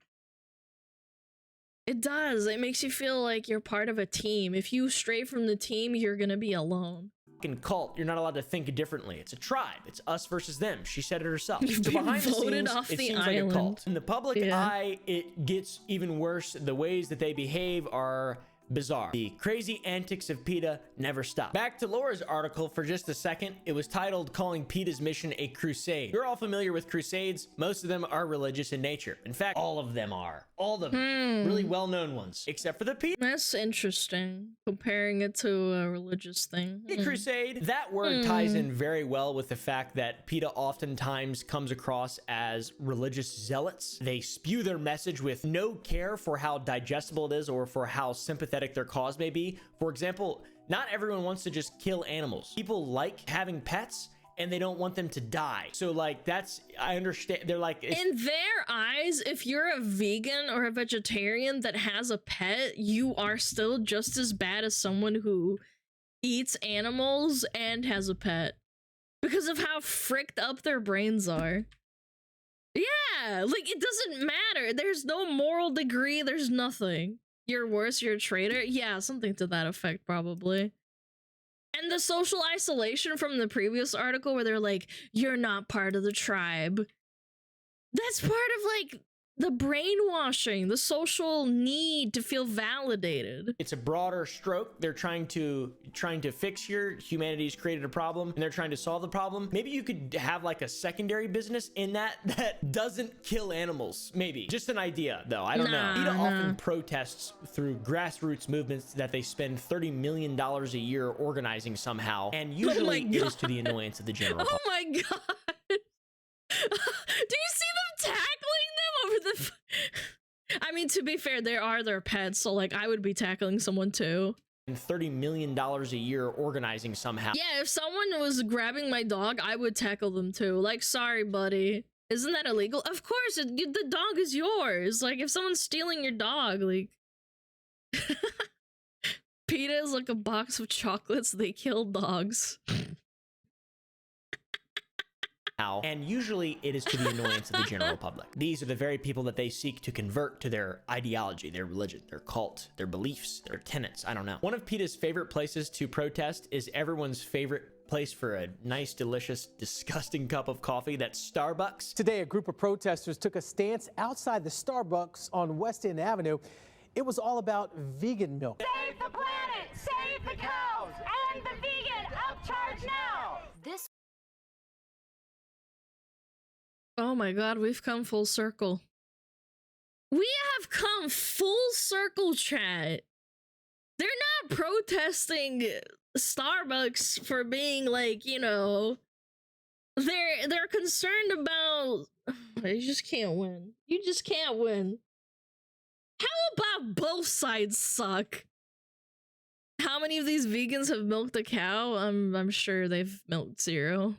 It does. It makes you feel like you're part of a team. If you stray from the team, you're gonna be alone. Cult, you're not allowed to think differently. It's a tribe. It's us versus them. She said it herself. You've so been behind the voted scenes, off it the seems island. like a cult. In the public eye, it gets even worse. The ways that they behave are bizarre. The crazy antics of PETA never stop. Back to Laura's article for just a second. It was titled "Calling PETA's Mission a Crusade." You're all familiar with crusades. Most of them are religious in nature. In fact, all of them are. All of them. Really well-known ones. Except for the PETA. That's interesting. Comparing it to a religious thing. Crusade, that word ties in very well with the fact that PETA oftentimes comes across as religious zealots. They spew their message with no care for how digestible it is or for how sympathetic their cause may be. For example, not everyone wants to just kill animals. People like having pets and they don't want them to die. So like, that's, I understand. They're like, in their eyes, if you're a vegan or a vegetarian that has a pet, you are still just as bad as someone who eats animals and has a pet, because of how fricked up their brains are. Yeah, like, it doesn't matter. There's no moral degree. There's nothing. You're worse, you're a traitor. Yeah, something to that effect, probably. And the social isolation from the previous article where they're like, you're not part of the tribe. That's part of, like, the brainwashing, the social need to feel validated. It's a broader stroke. They're trying to fix here. Humanity's created a problem and they're trying to solve the problem. Maybe you could have like a secondary business in that doesn't kill animals. Maybe. Just an idea though. I don't know. PETA often protests through grassroots movements that they spend $30 million a year organizing somehow. And usually it is to the annoyance of the general public. Oh my god. Do you see them tackling them over the I mean, to be fair, they are their pets, so like I would be tackling someone too. And $30 million a year organizing somehow. Yeah, if someone was grabbing my dog, I would tackle them too. Like, sorry, buddy. Isn't that illegal? Of course, the dog is yours. Like, if someone's stealing your dog, like... PETA is like a box of chocolates. They kill dogs. And usually it is to the annoyance of the general public. These are the very people that they seek to convert to their ideology, their religion, their cult, their beliefs, their tenets. I don't know. One of PETA's favorite places to protest is everyone's favorite place for a nice, delicious, disgusting cup of coffee. That's Starbucks. Today, a group of protesters took a stance outside the Starbucks on West End Avenue. It was all about vegan milk. Save the planet! Save the cows! And the vegan! Upcharge now! This. Oh my god, we've come full circle. We have come full circle, chat. They're not protesting Starbucks for being like, you know, they're concerned about. You just can't win. You just can't win. How about both sides suck? How many of these vegans have milked a cow? I'm sure they've milked 0.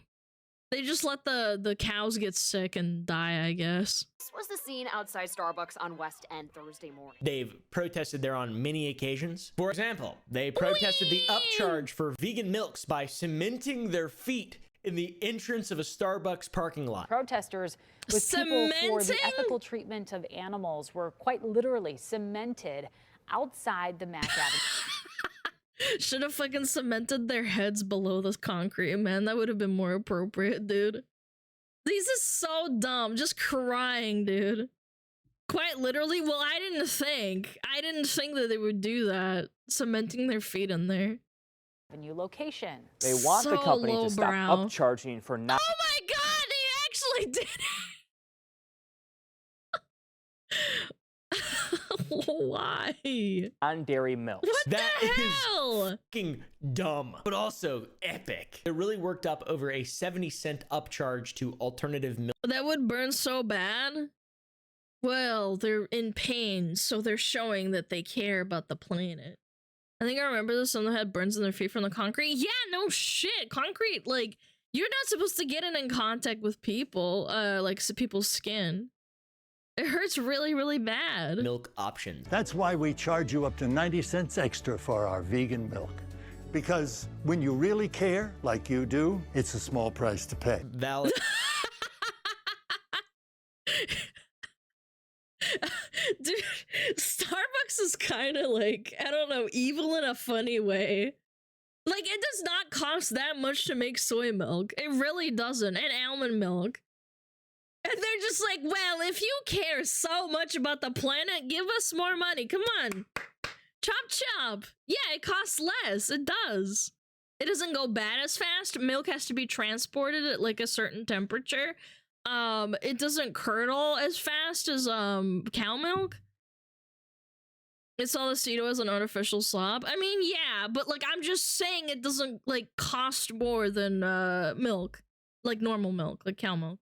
They just let the cows get sick and die, I guess. This was the scene outside Starbucks on West End Thursday morning. They've protested there on many occasions. For example, they protested the upcharge for vegan milks by cementing their feet in the entrance of a Starbucks parking lot. Protesters with people for the ethical treatment of animals were quite literally cemented outside the Mac Avenue. Should have fucking cemented their heads below the concrete, man. That would have been more appropriate, dude. This is so dumb. Just crying, dude. Quite literally. Well, I didn't think that they would do that. Cementing their feet in there. New location. They want So the company to stop lowbrow. upcharging for not. Oh my god, they actually did it! Why? Non-dairy milk. What That the is hell? fucking dumb, but also epic. They're really worked up over a 70-cent upcharge to alternative milk. That would burn so bad. Well, they're in pain, so they're showing that they care about the planet. I think I remember this. Someone had burns in their feet from the concrete. Yeah, no shit. Concrete, like, you're not supposed to get it in contact with people, like people's skin. It hurts really, really bad. Milk options. That's why we charge you up to 90 cents extra for our vegan milk. Because when you really care, like you do, it's a small price to pay. Valid. Dude, Starbucks is kind of like, I don't know, evil in a funny way. Like, it does not cost that much to make soy milk. It really doesn't. And almond milk. And they're just like, well, if you care so much about the planet, give us more money. Come on. Chop chop. Yeah, it costs less. It does. It doesn't go bad as fast. Milk has to be transported at like a certain temperature. It doesn't curdle as fast as cow milk. It's all the seed oil as an artificial slop. I mean, yeah, but like I'm just saying it doesn't like cost more than milk. Like normal milk, like cow milk.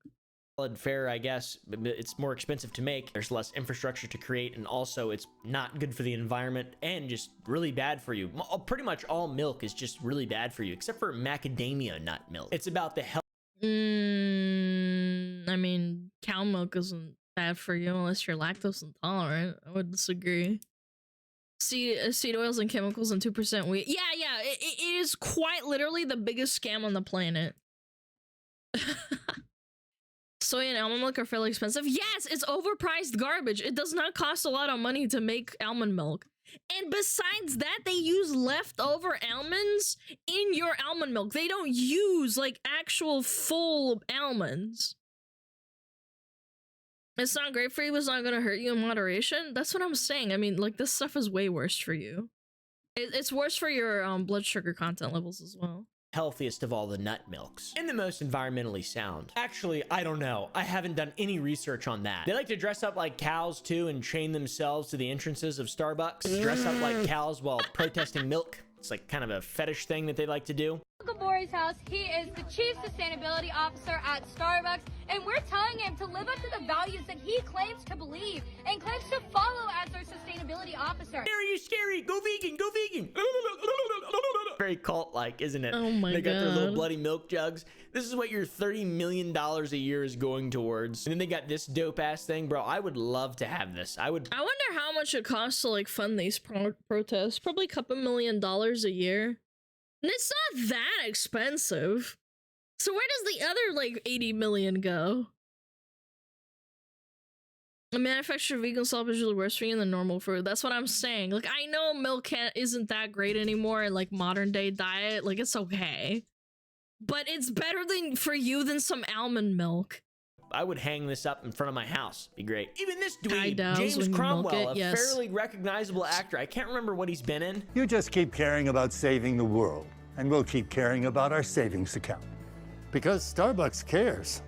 Fair, I guess. It's more expensive to make. There's less infrastructure to create, and also it's not good for the environment and just really bad for you. Pretty much all milk is just really bad for you, except for macadamia nut milk. It's about the health. I mean, cow milk isn't bad for you unless you're lactose intolerant. I would disagree. Seed oils and chemicals and 2% wheat. Yeah, it is quite literally the biggest scam on the planet. Soy and almond milk are fairly expensive. Yes, it's overpriced garbage. It does not cost a lot of money to make almond milk. And besides that, they use leftover almonds in your almond milk. They don't use like actual full almonds. It's not great for you, but it's not going to hurt you in moderation. That's what I'm saying. I mean, like, this stuff is way worse for you. It's worse for your blood sugar content levels as well. Healthiest of all the nut milks and the most environmentally sound. Actually, I don't know. I haven't done any research on that. They like to dress up like cows too and chain themselves to the entrances of Starbucks. Dress up like cows while protesting milk. It's like kind of a fetish thing that they like to do. Gabori's house. He is the chief sustainability officer at Starbucks, and we're telling him to live up to the values that he claims to believe and claims to follow as their sustainability officer. Scary, scary, go vegan, go vegan. Very cult-like, isn't it? Oh my They got their little God. bloody milk jugs. This is what your $30 million a year is going towards. And then they got this dope-ass thing. Bro, I would love to have this. I wonder how much it costs to like fund these protests. Probably a couple $1 million a year. And it's not that expensive. So where does the other like 80 million go? A manufactured vegan slop is usually worse for you than normal food. That's what I'm saying. Like, I know milk isn't that great anymore in like modern day diet. Like, it's okay. But it's better for you than some almond milk. I would hang this up in front of my house. Be great. Even this dweeb, Dows James when you milk Cromwell, it, a yes. fairly recognizable actor. I can't remember what he's been in. You just keep caring about saving the world, and we'll keep caring about our savings account. Because Starbucks cares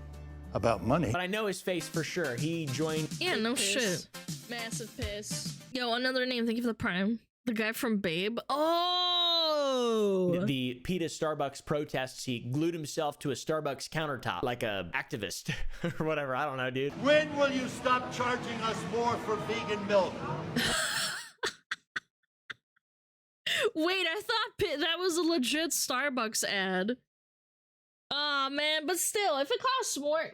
about money. But I know his face for sure. He joined... Yeah, no shit. Massive piss. Yo, another name. Thank you for the prime. The guy from Babe. Oh! The PETA Starbucks protests, he glued himself to a Starbucks countertop like a activist or whatever. I don't know, dude. When will you stop charging us more for vegan milk? Wait, I thought that was a legit Starbucks ad. Aw, man, but still, if it costs more...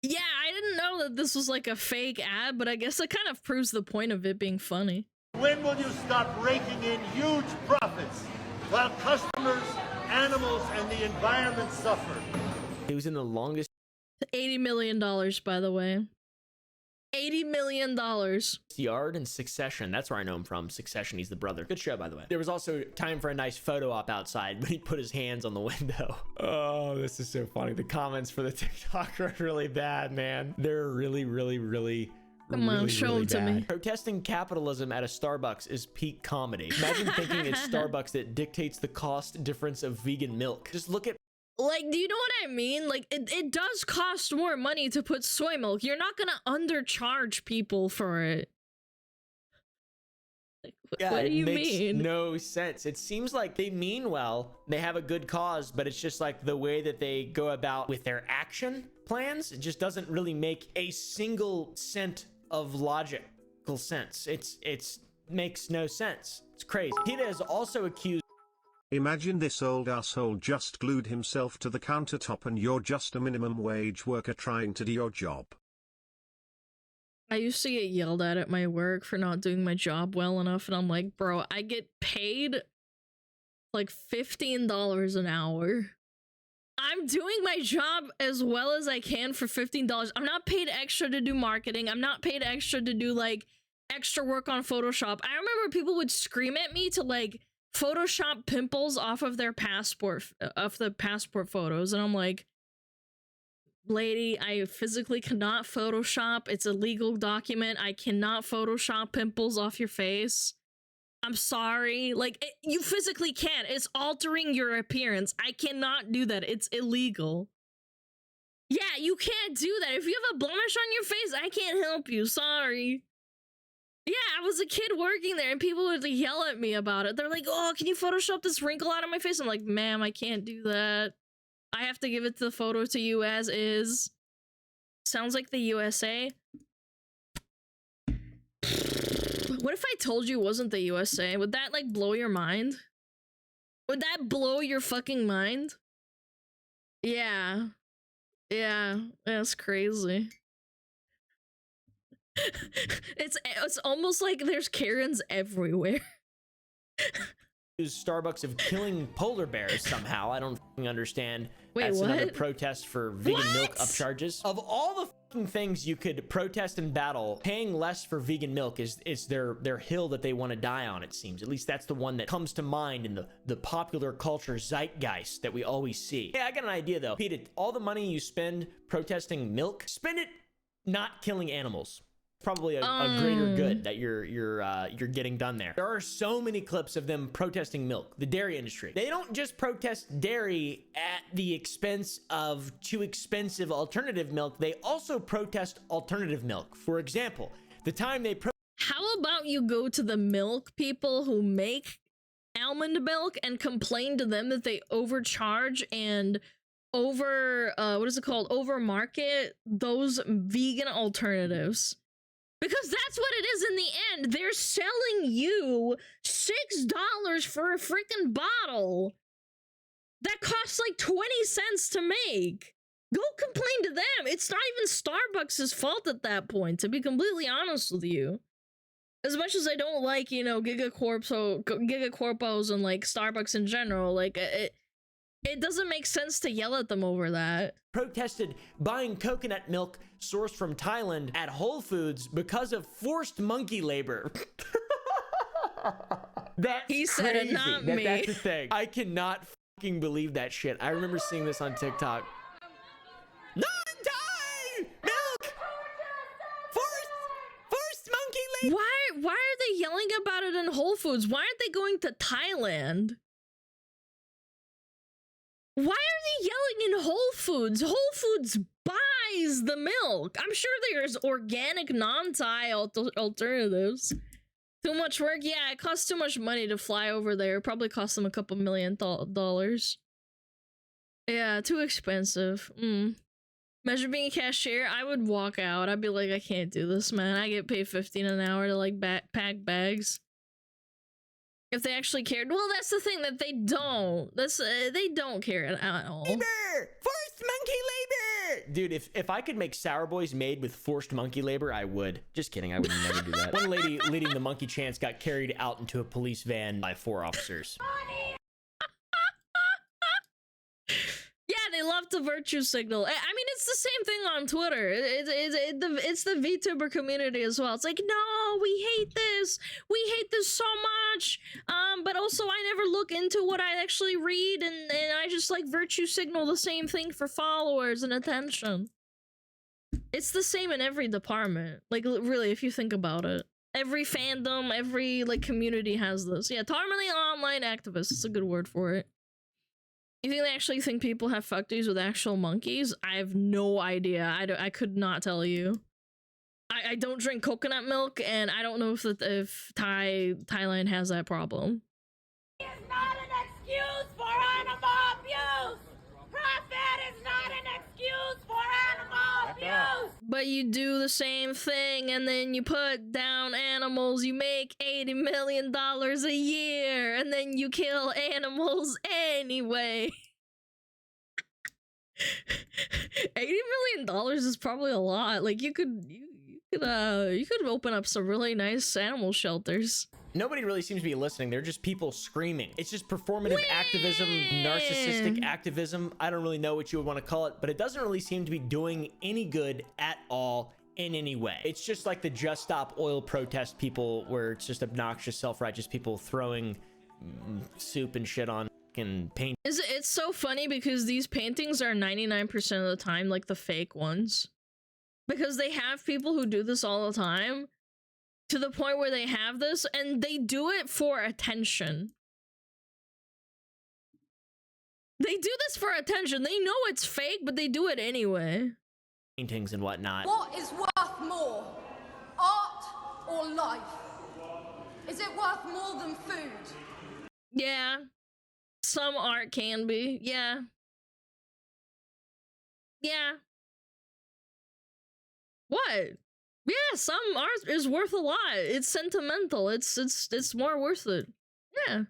Yeah, I didn't know that this was like a fake ad, but I guess it kind of proves the point of it being funny. When will you stop raking in huge profits while customers, animals, and the environment suffer? He was in the longest... $80 million, by the way. $80 million. Yard and Succession. That's where I know him from. Succession. He's the brother. Good show, by the way. There was also time for a nice photo op outside when he put his hands on the window. Oh, this is so funny. The comments for the TikTok are really bad, man. They're really, really, really... Come on, show them to me. Protesting capitalism at a Starbucks is peak comedy. Imagine thinking it's Starbucks that dictates the cost difference of vegan milk. Just look at... Like, do you know what I mean? Like, it does cost more money to put soy milk. You're not gonna undercharge people for it. Like, yeah, what do you mean? No sense. It seems like they mean well. They have a good cause, but it's just like the way that they go about with their action plans. It just doesn't really make a single cent of logical sense. It's makes no sense. It's crazy. PETA is also accused. Imagine this old asshole just glued himself to the countertop and you're just a minimum wage worker trying to do your job. I used to get yelled at my work for not doing my job well enough, and I'm like, bro, I get paid like $15 an hour. I'm doing my job as well as I can for $15. I'm not paid extra to do marketing. I'm not paid extra to do like extra work on Photoshop. I remember people would scream at me to like Photoshop pimples off of their passport, of the passport photos, and I'm like, lady, I physically cannot Photoshop. It's a legal document. I cannot Photoshop pimples off your face. I'm sorry. Like, you physically can't. It's altering your appearance. I cannot do that. It's illegal. Yeah, you can't do that. If you have a blemish on your face, I can't help you. Sorry. Yeah, I was a kid working there and people would yell at me about it. They're like, oh, can you Photoshop this wrinkle out of my face? I'm like, ma'am, I can't do that. I have to give it the photo to you as is. Sounds like the USA. What if I told you it wasn't the USA? Would that like blow your mind? Would that blow your fucking mind? Yeah. Yeah, that's crazy. It's almost like there's Karens everywhere. Starbucks of killing polar bears somehow. I don't understand. Wait, that's what? Another protest for vegan milk upcharges. Of all the fucking things you could protest and battle, paying less for vegan milk is their hill that they want to die on, it seems. At least that's the one that comes to mind in the popular culture zeitgeist that we always see. Yeah, I got an idea though. PETA, all the money you spend protesting milk, spend it not killing animals. Probably a greater good that you're getting done there. There are so many clips of them protesting milk, the dairy industry. They don't just protest dairy at the expense of too expensive alternative milk. They also protest alternative milk. For example, the time they how about you go to the milk people who make almond milk and complain to them that they overcharge and over market those vegan alternatives? Because that's what it is in the end. They're selling you $6 for a freaking bottle that costs like 20 cents to make. Go complain to them. It's not even Starbucks' fault at that point, to be completely honest with you. As much as I don't like, you know, gigacorpos and like Starbucks in general, like it doesn't make sense to yell at them over that. Protested buying coconut milk sourced from Thailand at Whole Foods because of forced monkey labor. That's he said crazy. It, not me. That's the thing. I cannot fucking believe that shit. I remember seeing this on TikTok. Not Thai milk. Forced monkey labor. Why are they yelling about it in Whole Foods? Why aren't they going to Thailand? Why are they yelling in Whole Foods? Whole Foods buys the milk. I'm sure there's organic non-tie alternatives. Too much work? Yeah, it costs too much money to fly over there. It probably costs them a couple million dollars. Yeah, too expensive. Imagine being a cashier. I would walk out. I'd be like, I can't do this, man. I get paid $15 an hour to like pack bags. If they actually cared. Well, that's the thing that they don't. They don't care at all. Labor! Forced monkey labor! Dude, if I could make sour boys made with forced monkey labor, I would. Just kidding, I would never do that. One lady leading the monkey chants got carried out into a police van by 4 officers. Yeah, they love to virtue signal. I mean, it's the same thing on Twitter. It's the VTuber community as well. It's like, no, we hate this. We hate this so much. But also I never look into what I actually read, and I just like virtue signal the same thing for followers and attention. It's the same in every department. Like, really, if you think about it. Every fandom, every like community has this. Yeah, terminally online activists. It's a good word for it. You think they actually think people have fuckties with actual monkeys? I have no idea. I could not tell you. I don't drink coconut milk, and I don't know if Thailand has that problem. It's not an excuse for animal abuse. Profit is not an excuse for animal abuse. But you do the same thing, and then you put down animals. You make $80 million a year, and then you kill animals anyway. $80 million is probably a lot. Like, you could open up some really nice animal shelters. Nobody really seems to be listening. They're just people screaming. It's just performative activism, narcissistic activism. I don't really know what you would want to call it, but it doesn't really seem to be doing any good at all in any way. It's just like the Just Stop Oil protest people, where it's just obnoxious, self-righteous people throwing soup and shit on and paint. It's so funny because these paintings are 99% of the time like the fake ones. Because they have people who do this all the time, to the point where they have this, and they do it for attention. They do this for attention. They know it's fake, but they do it anyway. Paintings and whatnot. What is worth more, art or life? Is it worth more than food? Yeah. Some art can be. Yeah. Yeah. What? Yeah, some art is worth a lot. It's sentimental. It's more worth it. Yeah.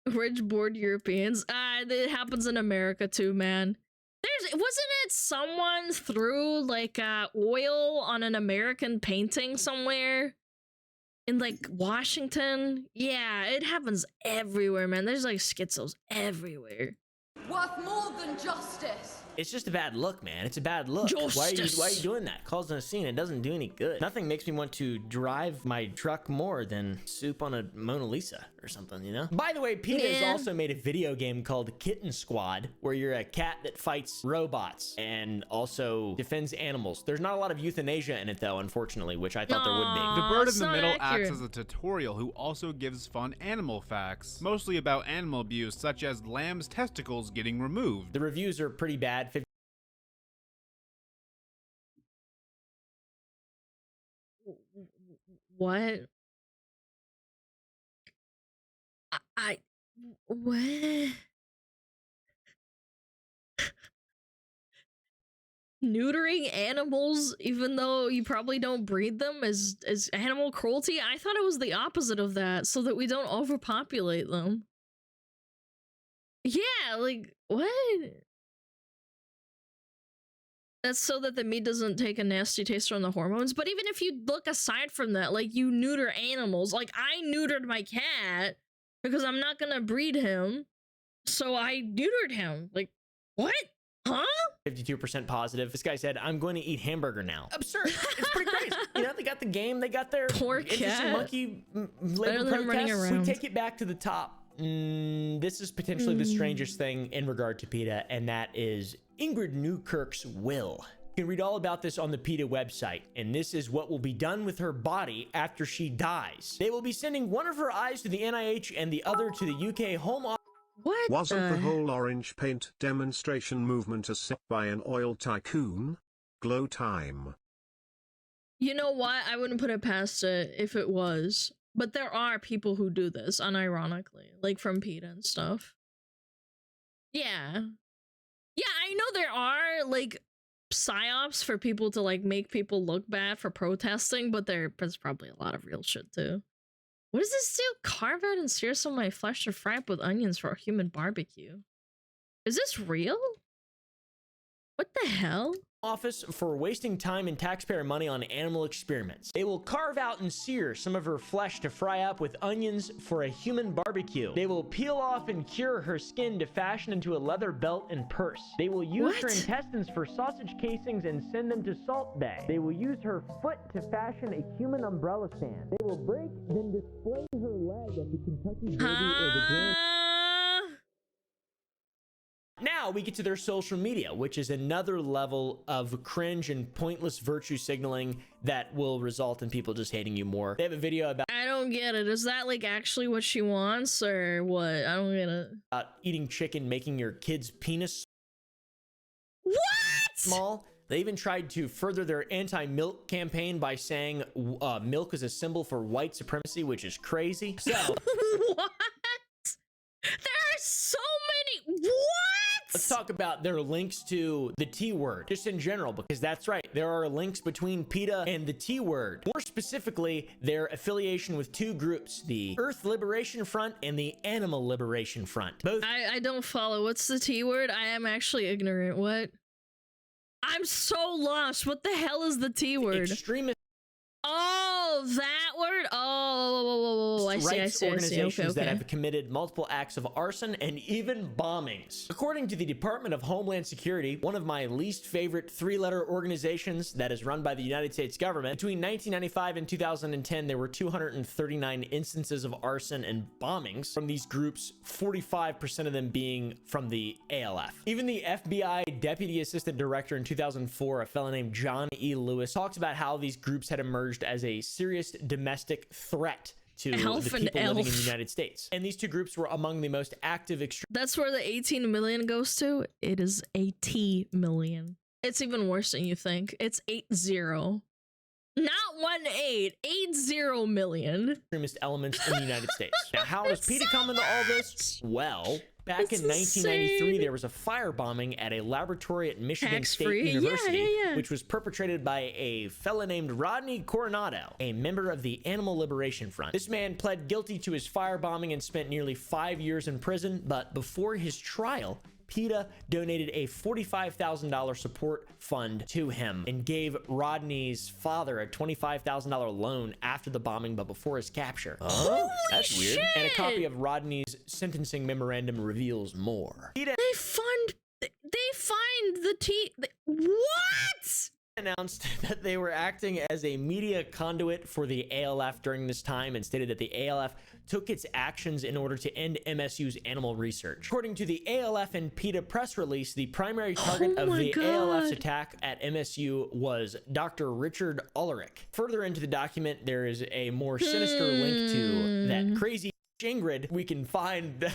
Rich bored Europeans. It happens in America too, man. Wasn't it someone threw like oil on an American painting somewhere in like Washington? Yeah, it happens everywhere, man. There's like schizos everywhere. Worth more than justice. It's just a bad look, man. It's a bad look. Why are you doing that? Causing a scene. It doesn't do any good. Nothing makes me want to drive my truck more than soup on a Mona Lisa or something, you know? By the way, PETA has also made a video game called Kitten Squad, where you're a cat that fights robots and also defends animals. There's not a lot of euthanasia in it, though, unfortunately, which I thought there would be. The bird in the middle acts as a tutorial who also gives fun animal facts, mostly about animal abuse, such as lamb's testicles getting removed. The reviews are pretty bad. What? What? Neutering animals, even though you probably don't breed them, is animal cruelty? I thought it was the opposite of that, so that we don't overpopulate them. Yeah, like, what? That's so that the meat doesn't take a nasty taste from the hormones. But even if you look aside from that, like, you neuter animals. Like, I neutered my cat because I'm not gonna breed him, so I neutered him. Like, what? Huh? 52% positive. This guy said, I'm going to eat hamburger now. Absurd. It's pretty crazy. You know, they got the game. They got their poor interesting cat. monkey labor protests. We take it back to the top. This is potentially the strangest thing in regard to PETA, and that is Ingrid Newkirk's will. You can read all about this on the PETA website, and this is what will be done with her body after she dies. They will be sending one of her eyes to the NIH and the other to the UK Home Office. What? Wasn't the whole orange paint demonstration movement a set by an oil tycoon? Glow time. You know what? I wouldn't put it past it if it was. But there are people who do this, unironically. Like from PETA and stuff. Yeah. Yeah, I know there are, like, psyops for people to, like, make people look bad for protesting, but there's probably a lot of real shit, too. What does this do? Carve out and sear some of my flesh to fry up with onions for a human barbecue. Is this real? What the hell? Office for wasting time and taxpayer money on animal experiments. They will carve out and sear some of her flesh to fry up with onions for a human barbecue. They will peel off and cure her skin to fashion into a leather belt and purse. They will use her intestines for sausage casings and send them to Salt Bay. They will use her foot to fashion a human umbrella stand. They will break, then display her leg at the Kentucky Derby or the Grand. Now we get to their social media, which is another level of cringe and pointless virtue signaling that will result in people just hating you more. They have a video about I don't get it. Is that like actually what she wants or what? I don't get it. Eating chicken, making your kid's penis what? Small. They even tried to further their anti-milk campaign by saying milk is a symbol for white supremacy, which is crazy. So what? There are so many. What? Let's talk about their links to the T word, just in general, because that's right. There are links between PETA and the T word. More specifically, their affiliation with two groups, the Earth Liberation Front and the Animal Liberation Front. Both. I don't follow. What's the T word? I am actually ignorant. What? I'm so lost. What the hell is the T word? Extremist. Oh, that word? Oh, I see. Organizations Okay. that have committed multiple acts of arson and even bombings. According to the Department of Homeland Security, one of my least favorite three-letter organizations that is run by the United States government, between 1995 and 2010, there were 239 instances of arson and bombings from these groups, 45% of them being from the ALF. Even the FBI Deputy Assistant Director in 2004, a fellow named John E. Lewis, talks about how these groups had emerged as a serious domestic threat to the people living in the United States. And these two groups were among the most active That's where the 18 million goes to. It is 80 million. It's even worse than you think. It's 80. Not 18, 80 million. Extremist elements in the United States. Now, how does PETA come into all this? Well, back in 1993, there was a firebombing at a laboratory at Michigan State University, which was perpetrated by a fella named Rodney Coronado, a member of the Animal Liberation Front. This man pled guilty to his firebombing and spent nearly 5 years in prison, but before his trial, PETA donated a $45,000 support fund to him and gave Rodney's father a $25,000 loan after the bombing but before his capture. That's weird. And a copy of Rodney's sentencing memorandum reveals more. They find the what? Announced that they were acting as a media conduit for the ALF during this time and stated that the ALF took its actions in order to end MSU's animal research. According to the ALF and PETA press release, the primary target of the ALF's attack at MSU was Dr. Richard Ulrich. Further into the document, there is a more sinister link to that crazy Ingrid we can find.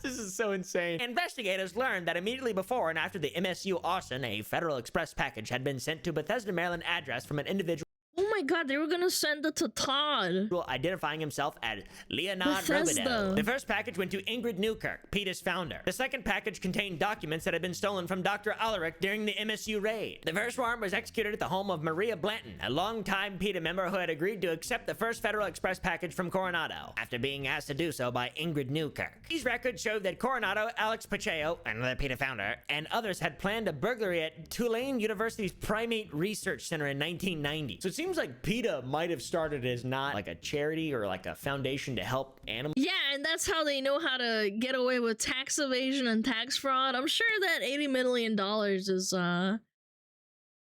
This is so insane. Investigators learned that immediately before and after the MSU arson, a Federal Express package had been sent to Bethesda, Maryland address from an individual. Oh my god, they were gonna send it to Todd. Identifying himself as Leonard Robideau. The first package went to Ingrid Newkirk, PETA's founder. The second package contained documents that had been stolen from Dr. Ulrich during the MSU raid. The first warrant was executed at the home of Maria Blanton, a longtime PETA member who had agreed to accept the first Federal Express package from Coronado, after being asked to do so by Ingrid Newkirk. These records showed that Coronado, Alex Pacheco, another PETA founder, and others had planned a burglary at Tulane University's Primate Research Center in 1990. So it seems like PETA might have started as not like a charity or like a foundation to help animals. Yeah, and that's how they know how to get away with tax evasion and tax fraud. I'm sure that $80 million is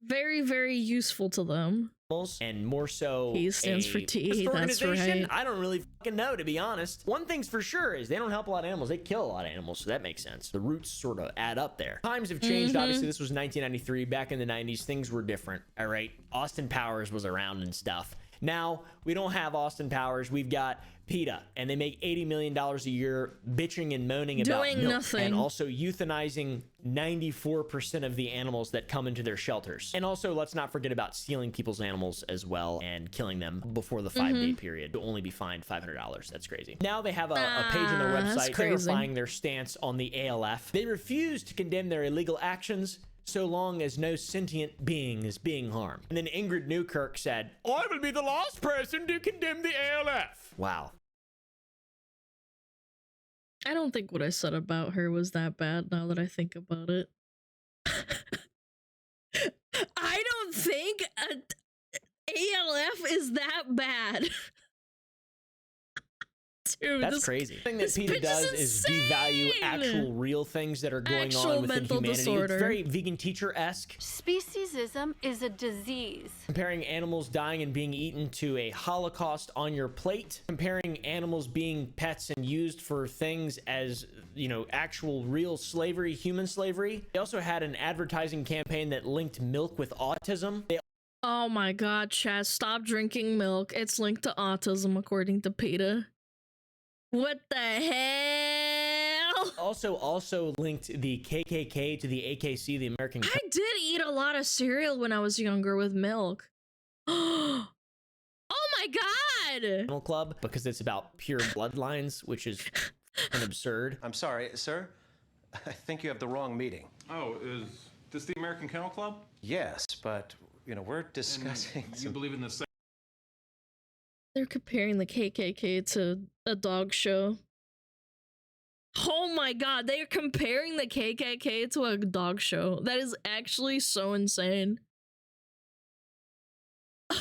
very, very useful to them. And more so, T stands for T, that's right. I don't really fucking know, to be honest. One thing's for sure is they don't help a lot of animals. They kill a lot of animals, so that makes sense. The roots sort of add up there. Times have changed. Obviously, this was 1993. Back in the 90s, things were different, all right? Austin Powers was around and stuff. Now, we don't have Austin Powers. We've got PETA, and they make $80 million a year bitching and moaning about doing milk, nothing, and also euthanizing 94% of the animals that come into their shelters. And also, let's not forget about stealing people's animals as well and killing them before the 5-day period. You'll only be fined $500. That's crazy. Now they have a page on their website clarifying their stance on the ALF. They refuse to condemn their illegal actions so long as no sentient being is being harmed. And then Ingrid Newkirk said, I will be the last person to condemn the ALF. Wow. I don't think what I said about her was that bad now that I think about it. I don't think ALF is that bad. Dude, that's crazy. The thing that PETA does is devalue actual real things that are going on within humanity. Disorder. It's very vegan teacher-esque. Speciesism is a disease. Comparing animals dying and being eaten to a Holocaust on your plate. Comparing animals being pets and used for things as, you know, actual real slavery, human slavery. They also had an advertising campaign that linked milk with autism. Oh my god, Chaz, stop drinking milk. It's linked to autism according to PETA. What the hell? Also linked the KKK to the AKC, the American. I did eat a lot of cereal when I was younger with milk. Oh my god! Animal Club, because it's about pure bloodlines, which is an absurd. I'm sorry, sir. I think you have the wrong meeting. Oh, is this the American Kennel Club? Yes, but you know we're discussing. You believe in the same? They're comparing the KKK to a dog show. Oh my god, they are comparing the KKK to a dog show. That is actually so insane. What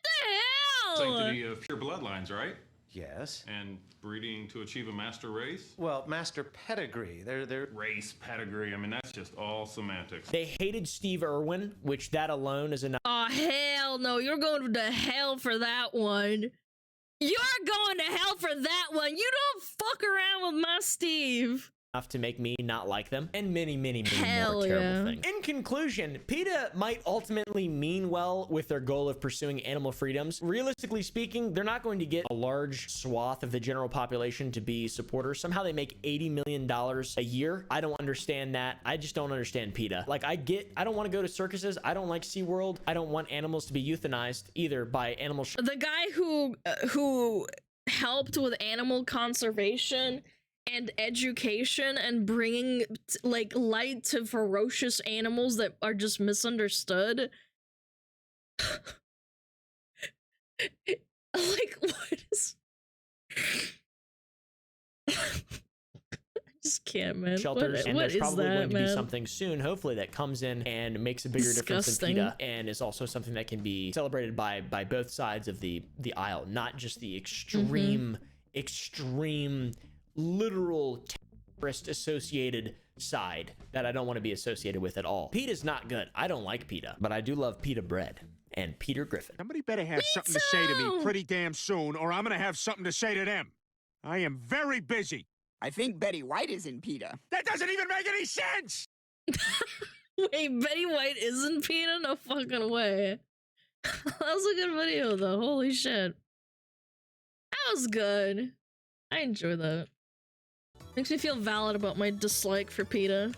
the hell? Sanctity of pure bloodlines, right? Yes. And breeding to achieve a master race? Well, master pedigree. They're race pedigree. I mean, that's just all semantics. They hated Steve Irwin, which that alone is enough. Oh hell no! You're going to hell for that one. You're going to hell for that one. You don't fuck around with my Steve. Enough to make me not like them, and many more Hell terrible things. In conclusion, PETA might ultimately mean well with their goal of pursuing animal freedoms. Realistically speaking, they're not going to get a large swath of the general population to be supporters. Somehow they make $80 million a year. I don't understand that. I just don't understand PETA. Like, I don't want to go to circuses. I don't like SeaWorld. I don't want animals to be euthanized either by animal. The guy who helped with animal conservation and education and bringing like light to ferocious animals that are just misunderstood. Like, what is... I just can't, man. Shelters, and what there's is probably that, going to man? be something soon, hopefully, that comes in and makes a bigger difference in PETA, and is also something that can be celebrated by both sides of the aisle, not just the extreme literal terrorist associated side that I don't want to be associated with at all. PETA's not good. I don't like PETA, but I do love PETA bread and Peter Griffin. Somebody better have something to say to me pretty damn soon, or I'm gonna have something to say to them. I am very busy. I think Betty White is in PETA. That doesn't even make any sense! Wait, Betty White is in PETA? No fucking way. That was a good video though. Holy shit. That was good. I enjoy that. Makes me feel valid about my dislike for PETA.